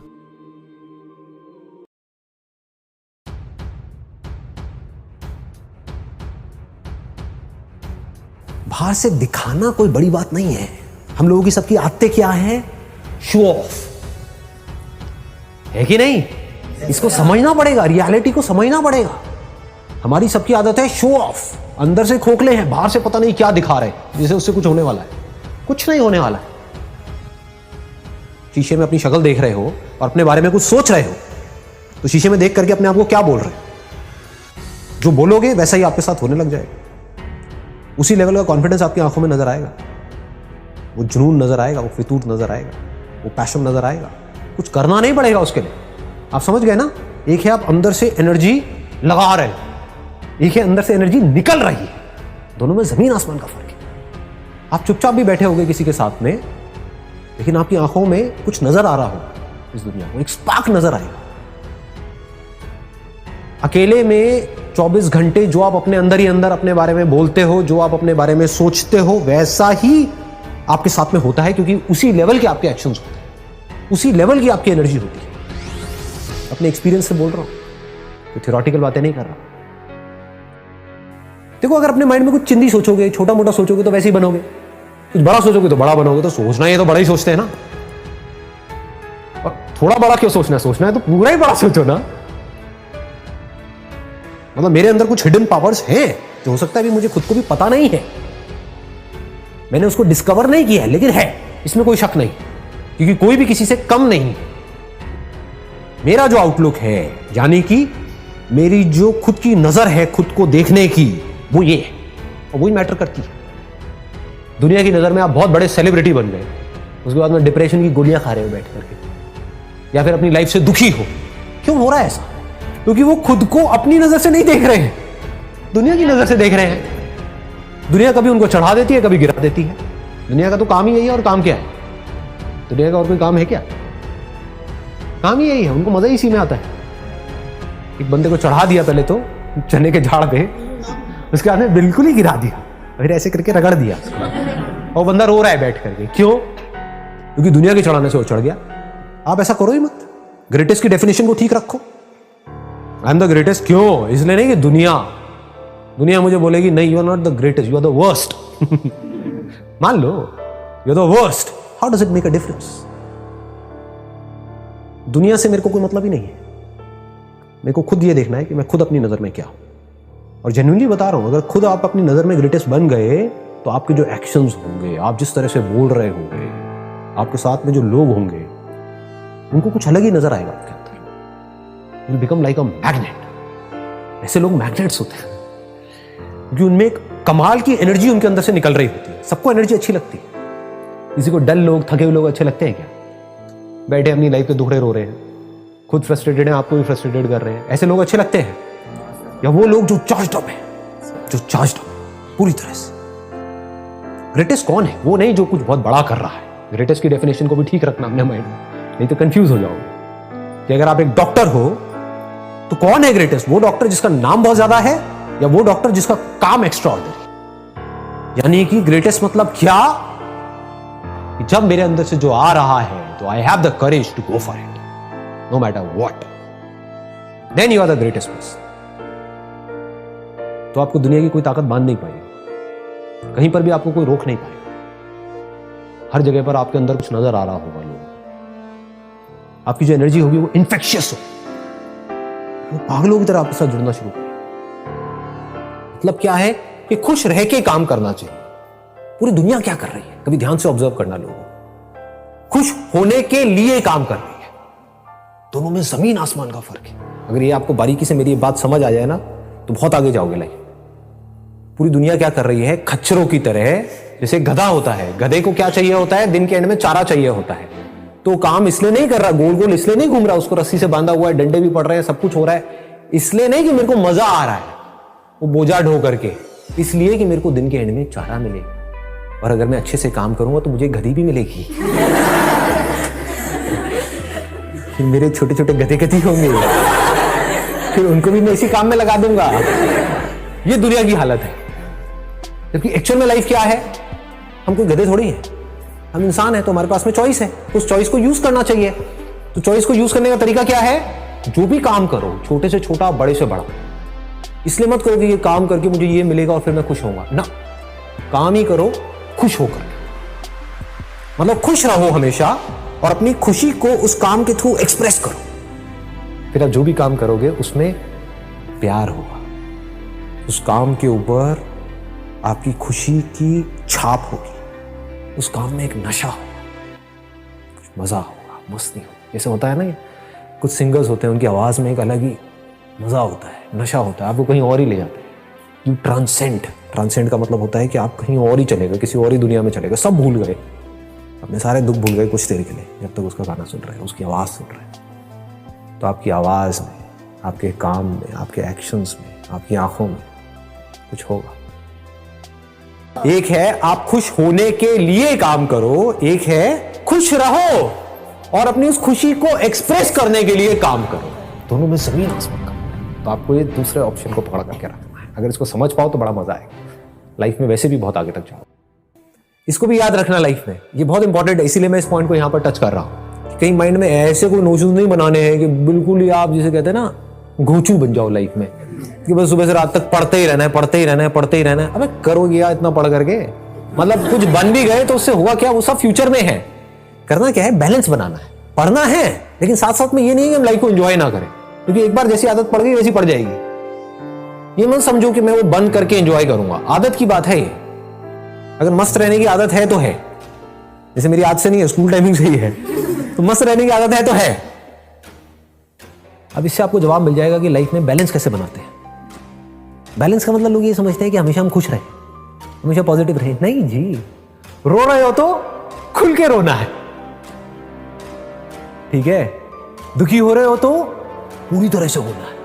बाहर से दिखाना कोई बड़ी बात नहीं है। हम लोगों की सबकी आदतें क्या है? शो ऑफ, है कि नहीं? इसको समझना पड़ेगा, रियलिटी को समझना पड़ेगा। हमारी सबकी आदत है शो ऑफ। अंदर से खोखले हैं, बाहर से पता नहीं क्या दिखा रहे, जैसे उससे कुछ होने वाला है। कुछ नहीं होने वाला है। शीशे में अपनी शक्ल देख रहे हो और अपने बारे में कुछ सोच रहे हो, तो शीशे में देख करके अपने आप को क्या बोल रहे हो? जो बोलोगे वैसा ही आपके साथ होने लग जाएगा। उसी लेवल का कॉन्फिडेंस आपकी आंखों में नजर आएगा, वो जुनून नजर आएगा, वो फितूर नजर आएगा, वो पैशन नजर आएगा। कुछ करना नहीं पड़ेगा उसके लिए। आप समझ गए ना? एक है आप अंदर से एनर्जी लगा रहे हो, एक है अंदर से एनर्जी निकल रही है। दोनों में जमीन आसमान का फर्क है। आप चुपचाप भी बैठे होगे किसी के साथ में, लेकिन आपकी आंखों में कुछ नजर आ रहा होगा, इस दुनिया को एक स्पार्क नजर आएगा। अकेले में 24 घंटे जो आप अपने अंदर ही अंदर अपने बारे में बोलते हो, जो आप अपने बारे में सोचते हो, वैसा ही आपके साथ में होता है, क्योंकि उसी लेवल के आपके एक्शंस होते हैं, उसी लेवल की आपकी एनर्जी होती है। अपने एक्सपीरियंस से बोल रहा हूं, तो थ्योरेटिकल बातें नहीं कर रहा। देखो, अगर अपने माइंड में कुछ चिंदी सोचोगे, छोटा मोटा सोचोगे तो वैसे ही बनोगे, कुछ बड़ा सोचोगे तो बड़ा बनोगे। तो सोचना ही है तो बड़ा ही सोचते हैं ना। और थोड़ा बड़ा क्यों सोचना है? सोचना है तो पूरा ही बड़ा सोचो ना। मतलब मेरे अंदर कुछ हिडन पावर्स हैं जो हो सकता है अभी मुझे खुद को भी पता नहीं है, मैंने उसको डिस्कवर नहीं किया है, लेकिन है, इसमें कोई शक नहीं, क्योंकि कोई भी किसी से कम नहीं। मेरा जो आउटलुक है, यानी कि मेरी जो खुद की नजर है खुद को देखने की, वो ये है, और वही मैटर करती है। दुनिया की नजर में आप बहुत बड़े सेलिब्रिटी बन गए, उसके बाद में डिप्रेशन की गोलियां खा रहे हो बैठ करके, या फिर अपनी लाइफ से दुखी हो। क्यों हो रहा है ऐसा? क्योंकि वो खुद को अपनी नजर से नहीं देख रहे हैं, दुनिया की नजर से देख रहे हैं। दुनिया कभी उनको चढ़ा देती है, कभी गिरा देती है। दुनिया का तो काम ही यही है। और काम क्या है? दुनिया का और कोई काम है क्या? काम ही यही है। उनको मजा ही इसी में आता है। एक बंदे को चढ़ा दिया पहले तो चने के झाड़ पे, उसके बाद में बिल्कुल ही गिरा दिया, फिर ऐसे करके रगड़ दिया, और बंदा रो रहा है बैठ करके। क्यों? क्योंकि दुनिया के चढ़ाने से वो चढ़ गया। आप ऐसा करो ही मत। ग्रेटेस्ट की डेफिनेशन को ठीक रखो। I am the greatest. क्यों? इसलिए नहीं कि दुनिया दुनिया मुझे बोलेगी नहीं, you are not the greatest, you are the worst. मान लो you are the worst, how does it make a difference? दुनिया से मेरे को कोई मतलब ही नहीं है। मेरे को खुद ये देखना है कि मैं खुद अपनी नजर में क्या हूं। और जेन्युइनली बता रहा हूं, अगर खुद आप अपनी नजर में ग्रेटेस्ट बन गए तो आपके जो एक्शंस होंगे, आप जिस तरह से बोल रहे होंगे, आपके साथ में जो लोग होंगे, उनको कुछ अलग ही नजर आएगा आपके अंदर। You become like a magnet. ऐसे लोग मैग्नेट्स होते हैं क्योंकि उनमें एक कमाल की एनर्जी उनके अंदर से निकल रही होती है। सबको एनर्जी अच्छी लगती है। किसी को डल लोग, थके हुए लोग अच्छे लगते हैं क्या? बैठे अपनी लाइफ के दुखड़े रो रहे हैं, खुद फ्रस्ट्रेटेड हैं, आपको भी फ्रस्ट्रेटेड कर रहे हैं, ऐसे लोग अच्छे लगते हैं? या वो लोग जो चार्ज्ड अप है, जो चार्ज्ड अप पूरी तरह से? ग्रेटेस्ट कौन है? वो नहीं जो कुछ बहुत बड़ा कर रहा है। ग्रेटेस्ट की डेफिनेशन को भी ठीक रखना अपने माइंड में, नहीं तो कंफ्यूज हो जाओगे। कि अगर आप एक डॉक्टर हो तो कौन है ग्रेटेस्ट? वो डॉक्टर जिसका नाम बहुत ज्यादा है, या वो डॉक्टर जिसका काम एक्स्ट्राऑर्डिनरी? यानी कि ग्रेटेस्ट मतलब क्या? कि जब मेरे अंदर से जो आ रहा है तो I have the courage to go for it, no matter what, then you are the greatest person. तो आपको दुनिया की कोई ताकत बांध नहीं पाएगी, कहीं पर भी आपको कोई रोक नहीं पाएगा। हर जगह पर आपके अंदर कुछ नजर आ रहा होगा। लोग, आपकी जो एनर्जी होगी वो इन्फेक्शियस हो, वो पागलों की तरह आपके साथ जुड़ना शुरू करें। मतलब क्या है कि खुश रह के काम करना चाहिए। पूरी दुनिया क्या कर रही है, कभी ध्यान से ऑब्जर्व करना। लोगों खुश होने के लिए काम कर रही है। दोनों में जमीन आसमान का फर्क है। अगर ये आपको बारीकी से मेरी ये बात समझ आ जाए ना तो बहुत आगे जाओगे लाइफ। पूरी दुनिया क्या कर रही है, खच्चरों की तरह। जैसे गधा होता है, गधे को क्या चाहिए होता है? दिन के एंड में चारा चाहिए होता है। तो काम इसलिए नहीं कर रहा, गोल गोल इसलिए नहीं घूम रहा, उसको रस्सी से बांधा हुआ है, डंडे भी पड़ रहे हैं, सब कुछ हो रहा है, इसलिए नहीं कि मेरे को मजा आ रहा है वो बोझा ढो करके, इसलिए कि मेरे को दिन के एंड में चारा मिलेगा। और अगर मैं अच्छे से काम करूंगा तो मुझे गधी भी मिलेगी। फिर मेरे छोटे छोटे गधे गधी होंगे, फिर उनको भी मैं इसी काम में लगा दूंगा। ये दुनिया की हालत है। जबकि एक्चुअल में लाइफ क्या है? हम कोई गधे थोड़ी हैं, हम इंसान हैं। तो हमारे पास में चॉइस है, उस चॉइस को यूज करना चाहिए। तो चॉइस को यूज करने का तरीका क्या है? जो भी काम करो, छोटे से छोटा, बड़े से बड़ा, इसलिए मत करो कि ये काम करके मुझे ये मिलेगा और फिर मैं खुश होऊंगा ना। काम ही करो खुश होकर, मतलब खुश रहो हमेशा और अपनी खुशी को उस काम के थ्रू एक्सप्रेस करो। फिर आप जो भी काम करोगे उसमें प्यार होगा, उस काम के ऊपर आपकी खुशी की छाप होगी, उस काम में एक नशा होगा, कुछ मजा होगा, मस्ती होगी। जैसे होता है ना, कुछ सिंगर्स होते हैं, उनकी आवाज में एक अलग ही मजा होता है, नशा होता है, आपको कहीं और ही ले जाते हैं। You transcend. ट्रांसेंड का मतलब होता है कि आप कहीं और ही चले गए, किसी और ही दुनिया में चले गए, सब भूल गए, अपने सारे दुख भूल गए कुछ देर के लिए, जब तक उसका गाना सुन रहे हैं, उसकी आवाज़ सुन रहे हैं। तो आपकी आवाज़ में, आपके काम में, आपके एक्शंस में, आपकी आंखों में कुछ होगा। एक है आप खुश होने के लिए काम करो, एक है खुश रहो और अपनी उस खुशी को एक्सप्रेस करने के लिए काम करो। दोनों में जमीन आसमान का। तो आपको ये दूसरे ऑप्शन को पकड़ करके रखना है। अगर इसको समझ पाओ तो बड़ा मजा आएगा। लाइफ में वैसे भी बहुत आगे तक जाओ। इसको भी याद रखना लाइफ में, ये बहुत इंपॉर्टेंट है। इसीलिए मैं इस पॉइंट को यहाँ पर टच कर रहा हूँ। कहीं माइंड में ऐसे कोई नोशन नहीं बनाने हैं कि बिल्कुल ही आप जिसे कहते हैं ना घोचू बन जाओ लाइफ में, कि बस सुबह से रात तक पढ़ते ही रहना है, पढ़ते ही रहना है, पढ़ते ही रहना है। अबे करोगे यार इतना पढ़ करके, मतलब कुछ बन भी गए तो उससे होगा क्या? वो सब फ्यूचर में है। करना क्या है? बैलेंस बनाना है। पढ़ना है लेकिन साथ साथ में ये नहीं कि हम लाइफ को एंजॉय ना करें, क्योंकि एक बार जैसी आदत पड़ गई वैसी पड़ जाएगी। ये मत समझो कि मैं वो बंद करके एंजॉय करूंगा। आदत की बात है ये। अगर मस्त रहने की आदत है तो है, जैसे मेरी आदत से नहीं है, स्कूल टाइमिंग से ही है, तो मस्त रहने की आदत है तो है। अब इससे आपको जवाब मिल जाएगा कि लाइफ में बैलेंस कैसे बनाते हैं। बैलेंस का मतलब लोग ये समझते हैं कि हमेशा हम खुश रहें, हमेशा पॉजिटिव रहें। नहीं जी, रो रहे हो तो खुल के रोना है, ठीक है? दुखी हो रहे हो तो पूरी तरह से होना है,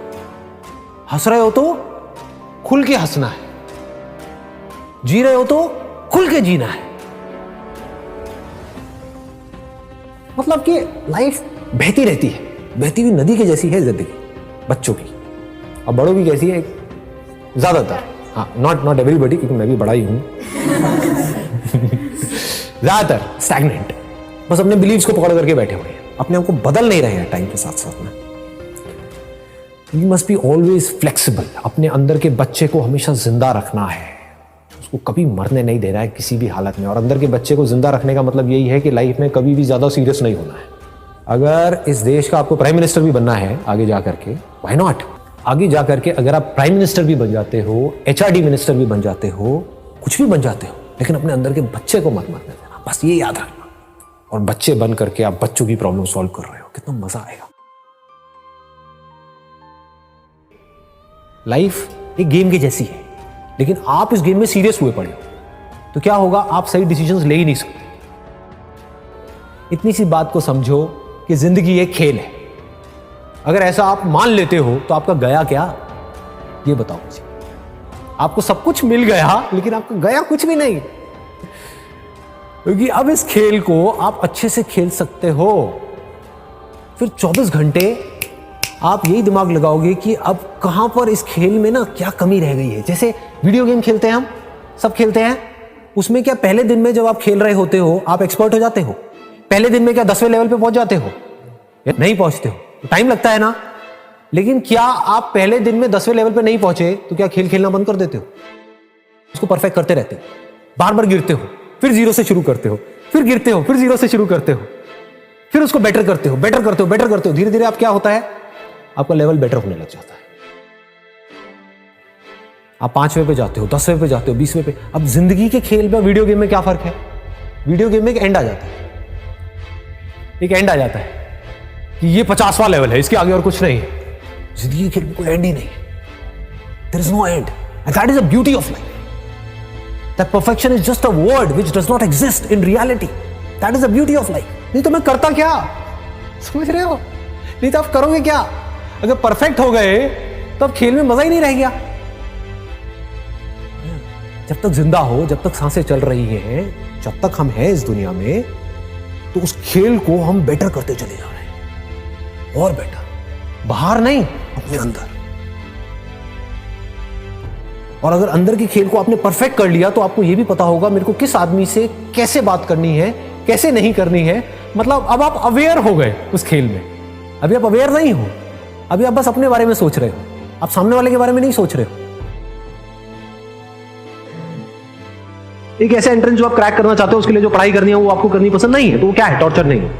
हंस रहे हो तो खुल के हंसना है, जी रहे हो तो खुल के जीना है। मतलब कि लाइफ बहती रहती है, बहती हुई नदी के जैसी है जिंदगी बच्चों की, और बड़ों की कैसी है ज्यादातर। हाँ, नॉट एवरीबॉडी, क्योंकि मैं भी बड़ा ही हूं। ज्यादातर स्टैग्नेंट, बस अपने बिलीव्स को पकड़ करके बैठे हुए हैं, अपने आप को बदल नहीं रहे हैं टाइम के साथ साथ में। You must be always flexible. अपने अंदर के बच्चे को हमेशा जिंदा रखना है, उसको कभी मरने नहीं देना है किसी भी हालत में। और अंदर के बच्चे को जिंदा रखने का मतलब यही है कि लाइफ में कभी भी ज्यादा सीरियस नहीं होना है। अगर इस देश का आपको प्राइम मिनिस्टर भी बनना है आगे जा करके, व्हाई नॉट? आगे जा करके अगर आप प्राइम मिनिस्टर भी बन जाते हो, HRD मिनिस्टर भी बन जाते हो, कुछ भी बन जाते हो, लेकिन अपने अंदर के बच्चे को मत मरने देना, बस ये याद रखना। और बच्चे बन करके आप बच्चों की प्रॉब्लम सॉल्व कर रहे हो, कितना मजा आएगा। लाइफ एक गेम की जैसी है, लेकिन आप इस गेम में सीरियस हुए पड़े हो तो क्या होगा, आप सही डिसीजंस ले ही नहीं सकते। इतनी सी बात को समझो कि जिंदगी एक खेल है। अगर ऐसा आप मान लेते हो तो आपका गया क्या, ये बताओ मुझे। आपको सब कुछ मिल गया लेकिन आपका गया कुछ भी नहीं, क्योंकि अब इस खेल को आप अच्छे से खेल सकते हो। फिर 24 घंटे आप यही दिमाग लगाओगे कि अब कहां पर इस खेल में ना क्या कमी रह गई है। जैसे वीडियो गेम खेलते हैं, हम सब खेलते हैं, उसमें क्या पहले दिन में जब आप खेल रहे होते हो आप एक्सपर्ट हो जाते हो? पहले दिन में क्या 10वें लेवल पे पहुंच जाते हो? नहीं पहुंचते हो, टाइम लगता है ना। लेकिन क्या आप पहले दिन में 10वें लेवल पे नहीं पहुंचे तो क्या खेल खेलना बंद कर देते हो? उसको परफेक्ट करते रहते हो, बार बार गिरते हो, फिर 0 से शुरू करते हो, फिर गिरते हो, फिर 0 से शुरू करते हो, फिर उसको बेटर करते हो, बेटर करते हो, बेटर करते हो। धीरे धीरे आप क्या होता है, आपका लेवल बेटर होने लग जाता है। आप 5वें पे जाते हो, 10वें पे जाते हो, 20वें पे। अब जिंदगी के खेल में वीडियो गेम में क्या फर्क है? वीडियो गेम में एक एंड आ जाता है, एक एंड आ जाता है कि ये 50वां लेवल है, इसके आगे और कुछ नहीं है। जिंदगी के खेल में कोई एंड ही नहीं, there is no end, and that is the beauty of life. That perfection is just a word which does not exist in reality. That is the beauty of life. नहीं तो मैं करता क्या, समझ रहे हो? नहीं तो आप करोगे क्या? अगर परफेक्ट हो गए तो अब खेल में मजा ही नहीं रह गया। जब तक जिंदा हो, जब तक सांसें चल रही हैं, जब तक हम हैं इस दुनिया में, तो उस खेल को हम बेटर करते चले जा रहे हैं, और बेटर, बाहर नहीं, अपने अंदर। और अगर अंदर के खेल को आपने परफेक्ट कर लिया तो आपको यह भी पता होगा मेरे को किस आदमी से कैसे बात करनी है, कैसे नहीं करनी है। मतलब अब आप अवेयर हो गए उस खेल में। अभी आप अवेयर नहीं हो, अभी आप बस अपने बारे में सोच रहे हो, आप सामने वाले के बारे में नहीं सोच रहे हो। एक ऐसा एंट्रेंस जो आप क्रैक करना चाहते हो, उसके लिए जो पढ़ाई करनी है वो आपको करनी पसंद नहीं है, तो वो क्या है? टॉर्चर नहीं है।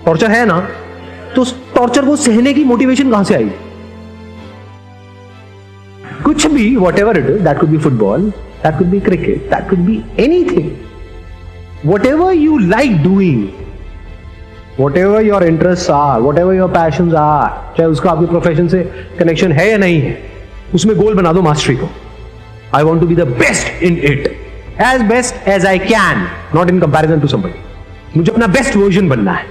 टॉर्चर है ना, तो उस टॉर्चर को सहने की मोटिवेशन कहां से आएगी? कुछ भी, what ever it is, that could be football, that could be cricket, that could be anything, what ever you like doing, whatever your interests are, whatever your passions are, चाहे उसका आपके प्रोफेशन से कनेक्शन है या नहीं है, उसमें गोल बना दो मास्टरी को। I want to be the best in it, as best as I can, not in comparison to somebody. मुझे अपना बेस्ट वर्जन बनना है।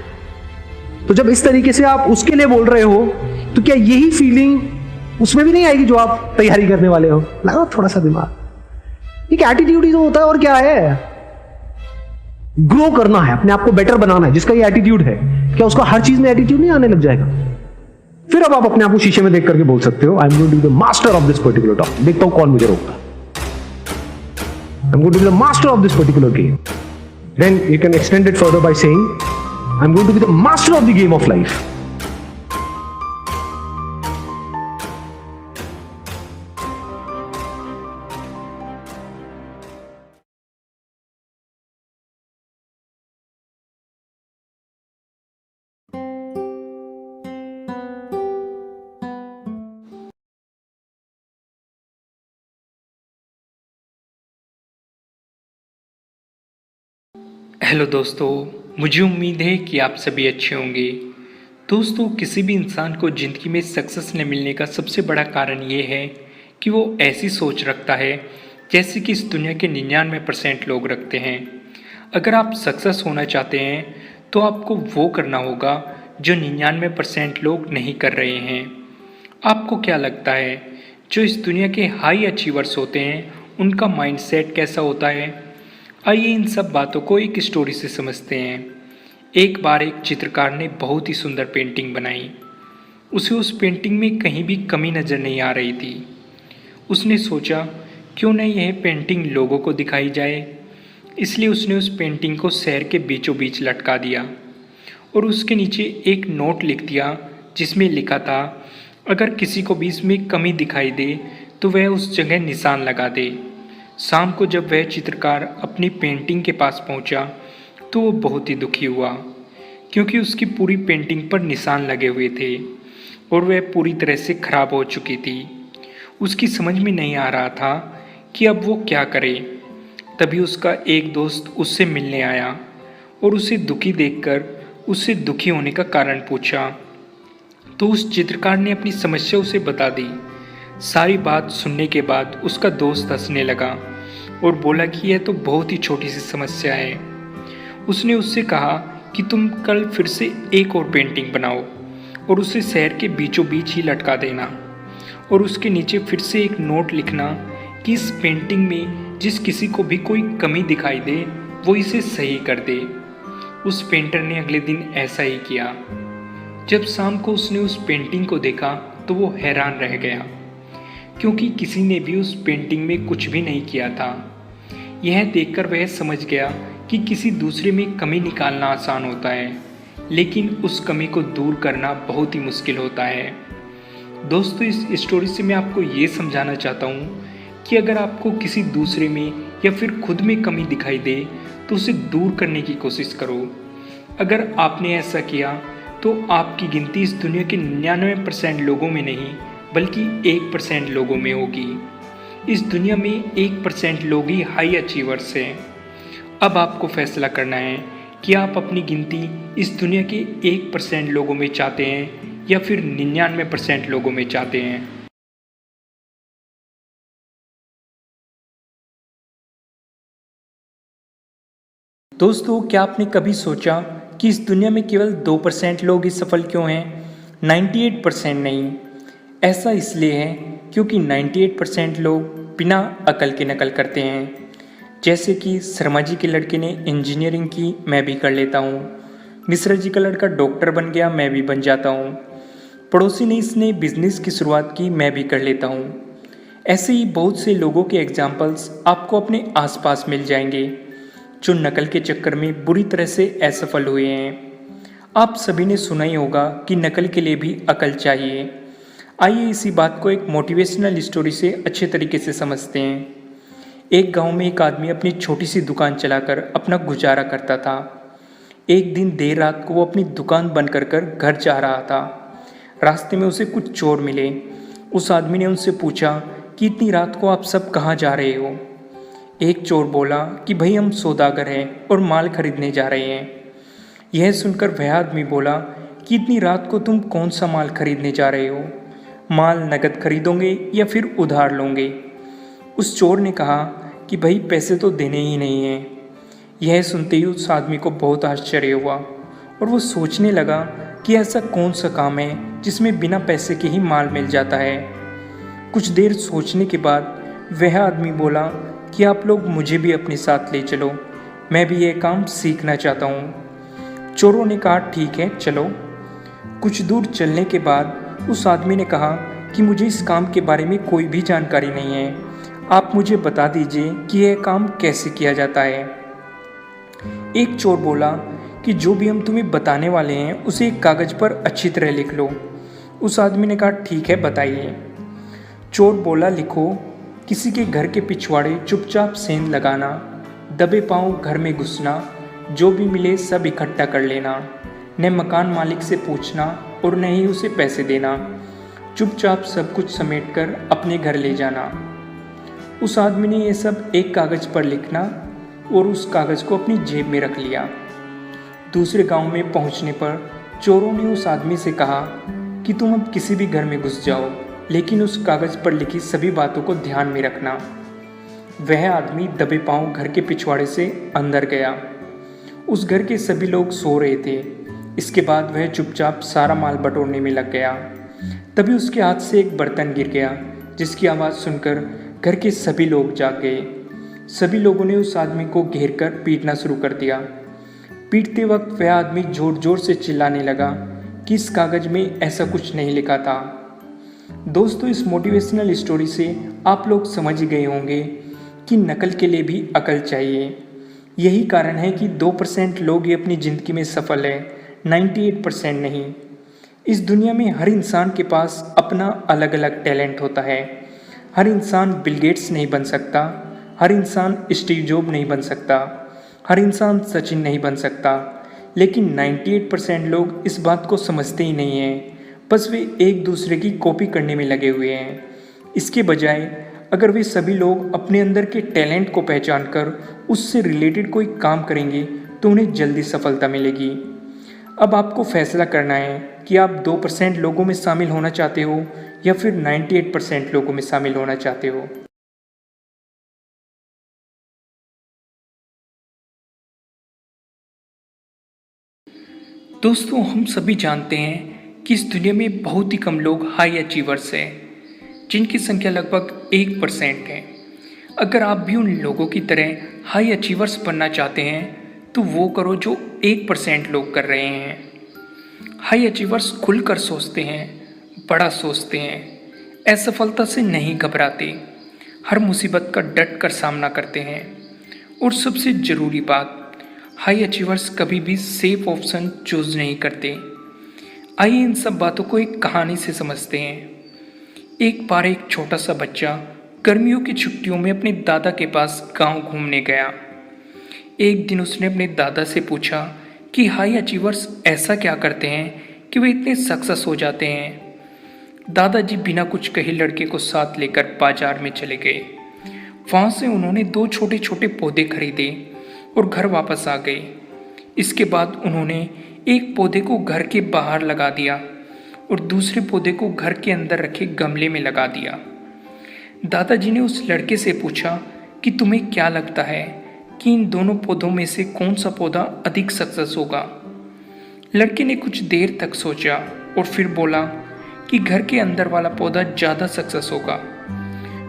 तो जब इस तरीके से आप उसके लिए बोल रहे हो, तो क्या यही फीलिंग उसमें भी नहीं आएगी जो आप तैयारी करने वाले हो? लगाओ थोड़ा सा दिमाग। एक एटीट्यूड ही तो होता है, और क्या है? ग्रो करना है, अपने आप को बेटर बनाना है। जिसका ये एटीट्यूड है, क्या उसका हर चीज में एटीट्यूड नहीं आने लग जाएगा? फिर अब आप अपने आप को शीशे में देख करके बोल सकते हो, I am going to be the master of this particular topic. देखता हूं कौन मुझे रोकता है। I am going to be the master of this particular game. Then you can extend it further by saying I am going to be the master of the game of life. Hello दोस्तों, मुझे उम्मीद है कि आप सभी अच्छे होंगे। दोस्तों, किसी भी इंसान को ज़िंदगी में सक्सेस न मिलने का सबसे बड़ा कारण ये है कि वो ऐसी सोच रखता है जैसे कि इस दुनिया के 99% लोग रखते हैं। अगर आप सक्सेस होना चाहते हैं तो आपको वो करना होगा जो 99% लोग नहीं कर रहे हैं। आपको क्या लगता है, जो इस दुनिया के हाई अचीवर्स होते हैं उनका माइंडसेट कैसा होता है? आइए इन सब बातों को एक स्टोरी से समझते हैं। एक बार एक चित्रकार ने बहुत ही सुंदर पेंटिंग बनाई। उसे उस पेंटिंग में कहीं भी कमी नज़र नहीं आ रही थी। उसने सोचा क्यों न यह पेंटिंग लोगों को दिखाई जाए। इसलिए उसने उस पेंटिंग को शहर के बीचों बीच लटका दिया और उसके नीचे एक नोट लिख दिया जिसमें लिखा था, अगर किसी को भी इसमें कमी दिखाई दे तो वह उस जगह निशान लगा दे। शाम को जब वह चित्रकार अपनी पेंटिंग के पास पहुंचा तो वो बहुत ही दुखी हुआ, क्योंकि उसकी पूरी पेंटिंग पर निशान लगे हुए थे और वह पूरी तरह से खराब हो चुकी थी। उसकी समझ में नहीं आ रहा था कि अब वो क्या करे। तभी उसका एक दोस्त उससे मिलने आया और उसे दुखी देखकर उससे दुखी होने का कारण पूछा। तो उस चित्रकार ने अपनी समस्या उसे बता दी। सारी बात सुनने के बाद उसका दोस्त हंसने लगा और बोला कि यह तो बहुत ही छोटी सी समस्या है। उसने उससे कहा कि तुम कल फिर से एक और पेंटिंग बनाओ और उसे शहर के बीचों बीच ही लटका देना और उसके नीचे फिर से एक नोट लिखना कि इस पेंटिंग में जिस किसी को भी कोई कमी दिखाई दे वो इसे सही कर दे। उस पेंटर ने अगले दिन ऐसा ही किया। जब शाम को उसने उस पेंटिंग को देखा तो वो हैरान रह गया, क्योंकि किसी ने भी उस पेंटिंग में कुछ भी नहीं किया था। यह देखकर वह समझ गया कि किसी दूसरे में कमी निकालना आसान होता है, लेकिन उस कमी को दूर करना बहुत ही मुश्किल होता है। दोस्तों, इस स्टोरी से मैं आपको ये समझाना चाहता हूँ कि अगर आपको किसी दूसरे में या फिर खुद में कमी दिखाई दे तो उसे दूर करने की कोशिश करो। अगर आपने ऐसा किया तो आपकी गिनती इस दुनिया के 99% लोगों में नहीं बल्कि 1% लोगों में होगी। इस दुनिया में 1% लोग ही हाई अचीवर्स हैं। अब आपको फैसला करना है कि आप अपनी गिनती इस दुनिया के 1% लोगों में चाहते हैं या फिर 99% लोगों में चाहते हैं। दोस्तों, क्या आपने कभी सोचा कि इस दुनिया में केवल 2% लोग ही सफल क्यों हैं, 98% नहीं? ऐसा इसलिए है क्योंकि 98% लोग बिना अकल के नकल करते हैं। जैसे कि शर्मा जी के लड़के ने इंजीनियरिंग की, मैं भी कर लेता हूँ। मिश्रा जी का लड़का डॉक्टर बन गया, मैं भी बन जाता हूँ। पड़ोसी ने इसने बिजनेस की शुरुआत की, मैं भी कर लेता हूँ। ऐसे ही बहुत से लोगों के एग्जाम्पल्स आपको अपने आसपास मिल जाएंगे जो नकल के चक्कर में बुरी तरह से असफल हुए हैं। आप सभी ने सुना ही होगा कि नकल के लिए भी अकल चाहिए। आइए इसी बात को एक मोटिवेशनल स्टोरी से अच्छे तरीके से समझते हैं। एक गांव में एक आदमी अपनी छोटी सी दुकान चलाकर अपना गुजारा करता था। एक दिन देर रात को वो अपनी दुकान बंद कर घर जा रहा था। रास्ते में उसे कुछ चोर मिले। उस आदमी ने उनसे पूछा कि इतनी रात को आप सब कहाँ जा रहे हो? एक चोर बोला कि भाई हम सौदागर हैं और माल खरीदने जा रहे हैं। यह सुनकर वह आदमी बोला कि इतनी रात को तुम कौन सा माल खरीदने जा रहे हो? माल नकद खरीदोगे या फिर उधार लोगे? उस चोर ने कहा कि भाई पैसे तो देने ही नहीं हैं। यह सुनते ही उस आदमी को बहुत आश्चर्य हुआ और वो सोचने लगा कि ऐसा कौन सा काम है जिसमें बिना पैसे के ही माल मिल जाता है। कुछ देर सोचने के बाद वह आदमी बोला कि आप लोग मुझे भी अपने साथ ले चलो, मैं भी यह काम सीखना चाहता हूँ। चोरों ने कहा ठीक है चलो। कुछ दूर चलने के बाद उस आदमी ने कहा कि मुझे इस काम के बारे में कोई भी जानकारी नहीं है, आप मुझे बता दीजिए कि यह काम कैसे किया जाता है। एक चोर बोला कि जो भी हम तुम्हें बताने वाले हैं उसे एक कागज़ पर अच्छी तरह लिख लो। उस आदमी ने कहा ठीक है बताइए। चोर बोला लिखो, किसी के घर के पिछवाड़े चुपचाप सेंध लगाना, दबे पांव घर में घुसना, जो भी मिले सब इकट्ठा कर लेना, न मकान मालिक से पूछना और न ही उसे पैसे देना, चुपचाप सब कुछ समेटकर अपने घर ले जाना। उस आदमी ने यह सब एक कागज़ पर लिखना और उस कागज़ को अपनी जेब में रख लिया। दूसरे गांव में पहुंचने पर चोरों ने उस आदमी से कहा कि तुम अब किसी भी घर में घुस जाओ, लेकिन उस कागज़ पर लिखी सभी बातों को ध्यान में रखना। वह आदमी दबे पांव घर के पिछवाड़े से अंदर गया। उस घर के सभी लोग सो रहे थे। इसके बाद वह चुपचाप सारा माल बटोरने में लग गया। तभी उसके हाथ से एक बर्तन गिर गया, जिसकी आवाज़ सुनकर घर के सभी लोग जाग गए। सभी लोगों ने उस आदमी को घेर कर पीटना शुरू कर दिया। पीटते वक्त वह आदमी जोर जोर से चिल्लाने लगा कि इस कागज़ में ऐसा कुछ नहीं लिखा था। दोस्तों, इस मोटिवेशनल स्टोरी से आप लोग समझ ही गए होंगे कि नकल के लिए भी अकल चाहिए। यही कारण है कि 2% लोग ही अपनी ज़िंदगी में सफल हैं, 98% नहीं। इस दुनिया में हर इंसान के पास अपना अलग अलग टैलेंट होता है। हर इंसान बिल गेट्स नहीं बन सकता, हर इंसान स्टीव जॉब नहीं बन सकता, हर इंसान सचिन नहीं बन सकता, लेकिन 98% लोग इस बात को समझते ही नहीं हैं। बस वे एक दूसरे की कॉपी करने में लगे हुए हैं। इसके बजाय अगर वे सभी लोग अपने अंदर के टैलेंट को पहचान कर उससे रिलेटेड कोई काम करेंगे तो उन्हें जल्दी सफलता मिलेगी। अब आपको फैसला करना है कि आप 2% लोगों में शामिल होना चाहते हो या फिर 98% लोगों में शामिल होना चाहते हो। दोस्तों, हम सभी जानते हैं कि इस दुनिया में बहुत ही कम लोग हाई अचीवर्स हैं, जिनकी संख्या लगभग 1% है। अगर आप भी उन लोगों की तरह हाई अचीवर्स बनना चाहते हैं तो वो करो जो 1% लोग कर रहे हैं। हाई अचीवर्स खुलकर सोचते हैं, बड़ा सोचते हैं, असफलता से नहीं घबराते, हर मुसीबत का डट कर सामना करते हैं। और सबसे ज़रूरी बात, हाई अचीवर्स कभी भी सेफ ऑप्शन चूज नहीं करते। आइए इन सब बातों को एक कहानी से समझते हैं। एक बार एक छोटा सा बच्चा गर्मियों की छुट्टियों में अपने दादा के पास गांव घूमने गया। एक दिन उसने अपने दादा से पूछा कि हाई अचीवर्स ऐसा क्या करते हैं कि वे इतने सक्सेस हो जाते हैं। दादाजी बिना कुछ कहे लड़के को साथ लेकर बाजार में चले गए। वहाँ से उन्होंने 2 छोटे छोटे पौधे खरीदे और घर वापस आ गए। इसके बाद उन्होंने एक पौधे को घर के बाहर लगा दिया और दूसरे पौधे को घर के अंदर रखे गमले में लगा दिया। दादाजी ने उस लड़के से पूछा कि तुम्हें क्या लगता है कि इन दोनों पौधों में से कौन सा पौधा अधिक सक्सेस होगा। लड़के ने कुछ देर तक सोचा और फिर बोला कि घर के अंदर वाला पौधा ज़्यादा सक्सेस होगा,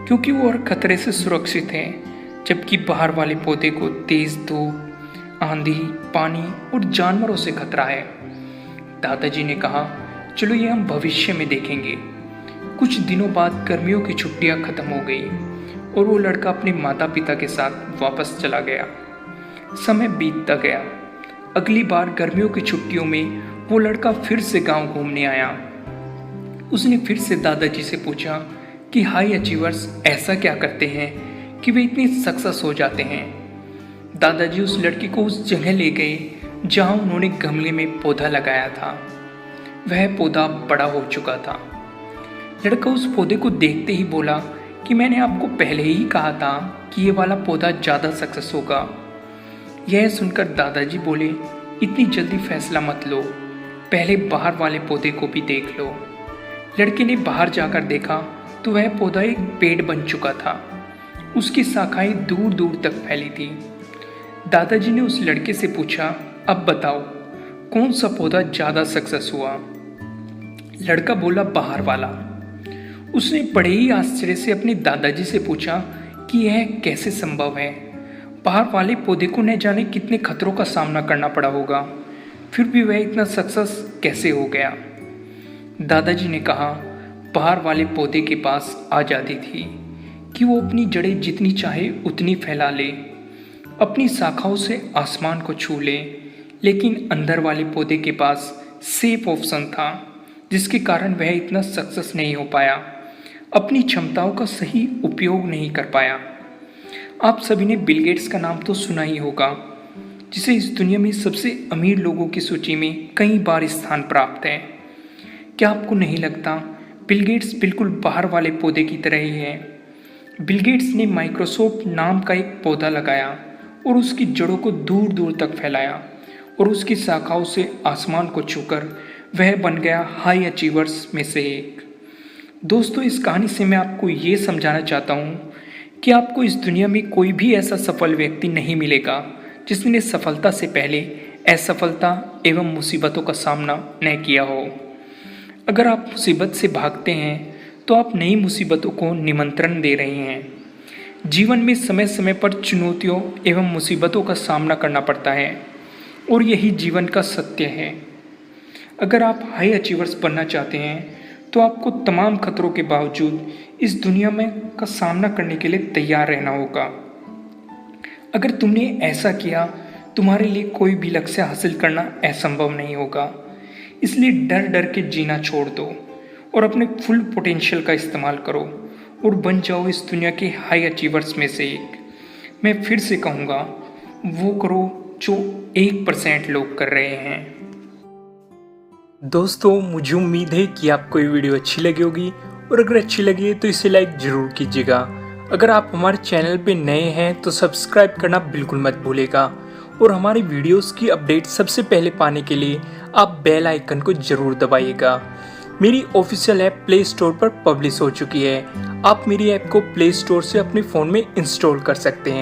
क्योंकि वो हर खतरे से सुरक्षित है, जबकि बाहर वाले पौधे को तेज धूप, आंधी, पानी और जानवरों से खतरा है। दादाजी ने कहा, चलो ये हम भविष्य में देखेंगे। कुछ दिनों बाद गर्मियों की छुट्टियां खत्म हो गई और वो लड़का अपने माता पिता के साथ वापस चला गया। समय बीतता गया। अगली बार गर्मियों की छुट्टियों में वो लड़का फिर से गांव घूमने आया। उसने फिर से दादाजी से पूछा कि हाई अचीवर्स ऐसा क्या करते हैं कि वे इतने सक्सेस हो जाते हैं। दादाजी उस लड़के को उस जगह ले गए जहां उन्होंने गमले में पौधा लगाया था। वह पौधा बड़ा हो चुका था। लड़का उस पौधे को देखते ही बोला कि मैंने आपको पहले ही कहा था कि ये वाला पौधा ज़्यादा सक्सेस होगा। यह सुनकर दादाजी बोले, इतनी जल्दी फैसला मत लो, पहले बाहर वाले पौधे को भी देख लो। लड़के ने बाहर जाकर देखा तो वह पौधा एक पेड़ बन चुका था। उसकी शाखाएं दूर दूर तक फैली थी। दादाजी ने उस लड़के से पूछा, अब बताओ कौन सा पौधा ज़्यादा सक्सेस हुआ। लड़का बोला, बाहर वाला। उसने बड़े ही आश्चर्य से अपने दादाजी से पूछा कि यह कैसे संभव है। बाहर वाले पौधे को न जाने कितने खतरों का सामना करना पड़ा होगा, फिर भी वह इतना सक्सेस कैसे हो गया। दादाजी ने कहा, बाहर वाले पौधे के पास आज़ादी थी कि वो अपनी जड़ें जितनी चाहे उतनी फैला ले, अपनी शाखाओं से आसमान को छू ले, लेकिन अंदर वाले पौधे के पास सेफ ऑप्शन था, जिसके कारण वह इतना सक्सेस नहीं हो पाया, अपनी क्षमताओं का सही उपयोग नहीं कर पाया। आप सभी ने बिल गेट्स का नाम तो सुना ही होगा, जिसे इस दुनिया में सबसे अमीर लोगों की सूची में कई बार स्थान प्राप्त है। क्या आपको नहीं लगता बिल गेट्स बिल्कुल बाहर वाले पौधे की तरह ही है। बिल गेट्स ने माइक्रोसॉफ्ट नाम का एक पौधा लगाया और उसकी जड़ों को दूर दूर तक फैलाया और उसकी शाखाओं से आसमान को छूकर वह बन गया हाई अचीवर्स में से एक। दोस्तों, इस कहानी से मैं आपको ये समझाना चाहता हूँ कि आपको इस दुनिया में कोई भी ऐसा सफल व्यक्ति नहीं मिलेगा जिसने सफलता से पहले असफलता एवं मुसीबतों का सामना न किया हो। अगर आप मुसीबत से भागते हैं तो आप नई मुसीबतों को निमंत्रण दे रहे हैं। जीवन में समय समय पर चुनौतियों एवं मुसीबतों का सामना करना पड़ता है और यही जीवन का सत्य है। अगर आप हाई अचीवर्स बनना चाहते हैं तो आपको तमाम खतरों के बावजूद इस दुनिया में का सामना करने के लिए तैयार रहना होगा। अगर तुमने ऐसा किया, तुम्हारे लिए कोई भी लक्ष्य हासिल करना असंभव नहीं होगा। इसलिए डर डर के जीना छोड़ दो और अपने फुल पोटेंशियल का इस्तेमाल करो और बन जाओ इस दुनिया के हाई अचीवर्स में से एक। मैं फिर से कहूँगा, वो करो जो 1% लोग कर रहे हैं। दोस्तों, मुझे उम्मीद है कि आपको ये वीडियो अच्छी लगी होगी और अगर अच्छी लगी है तो इसे लाइक ज़रूर कीजिएगा। अगर आप हमारे चैनल पे नए हैं तो सब्सक्राइब करना बिल्कुल मत भूलिएगा और हमारी वीडियोस की अपडेट सबसे पहले पाने के लिए आप बेल आइकन को ज़रूर दबाइएगा। मेरी ऑफिशियल ऐप प्ले स्टोर पर पब्लिश हो चुकी है। आप मेरी ऐप को प्ले स्टोर से अपने फ़ोन में इंस्टॉल कर सकते हैं।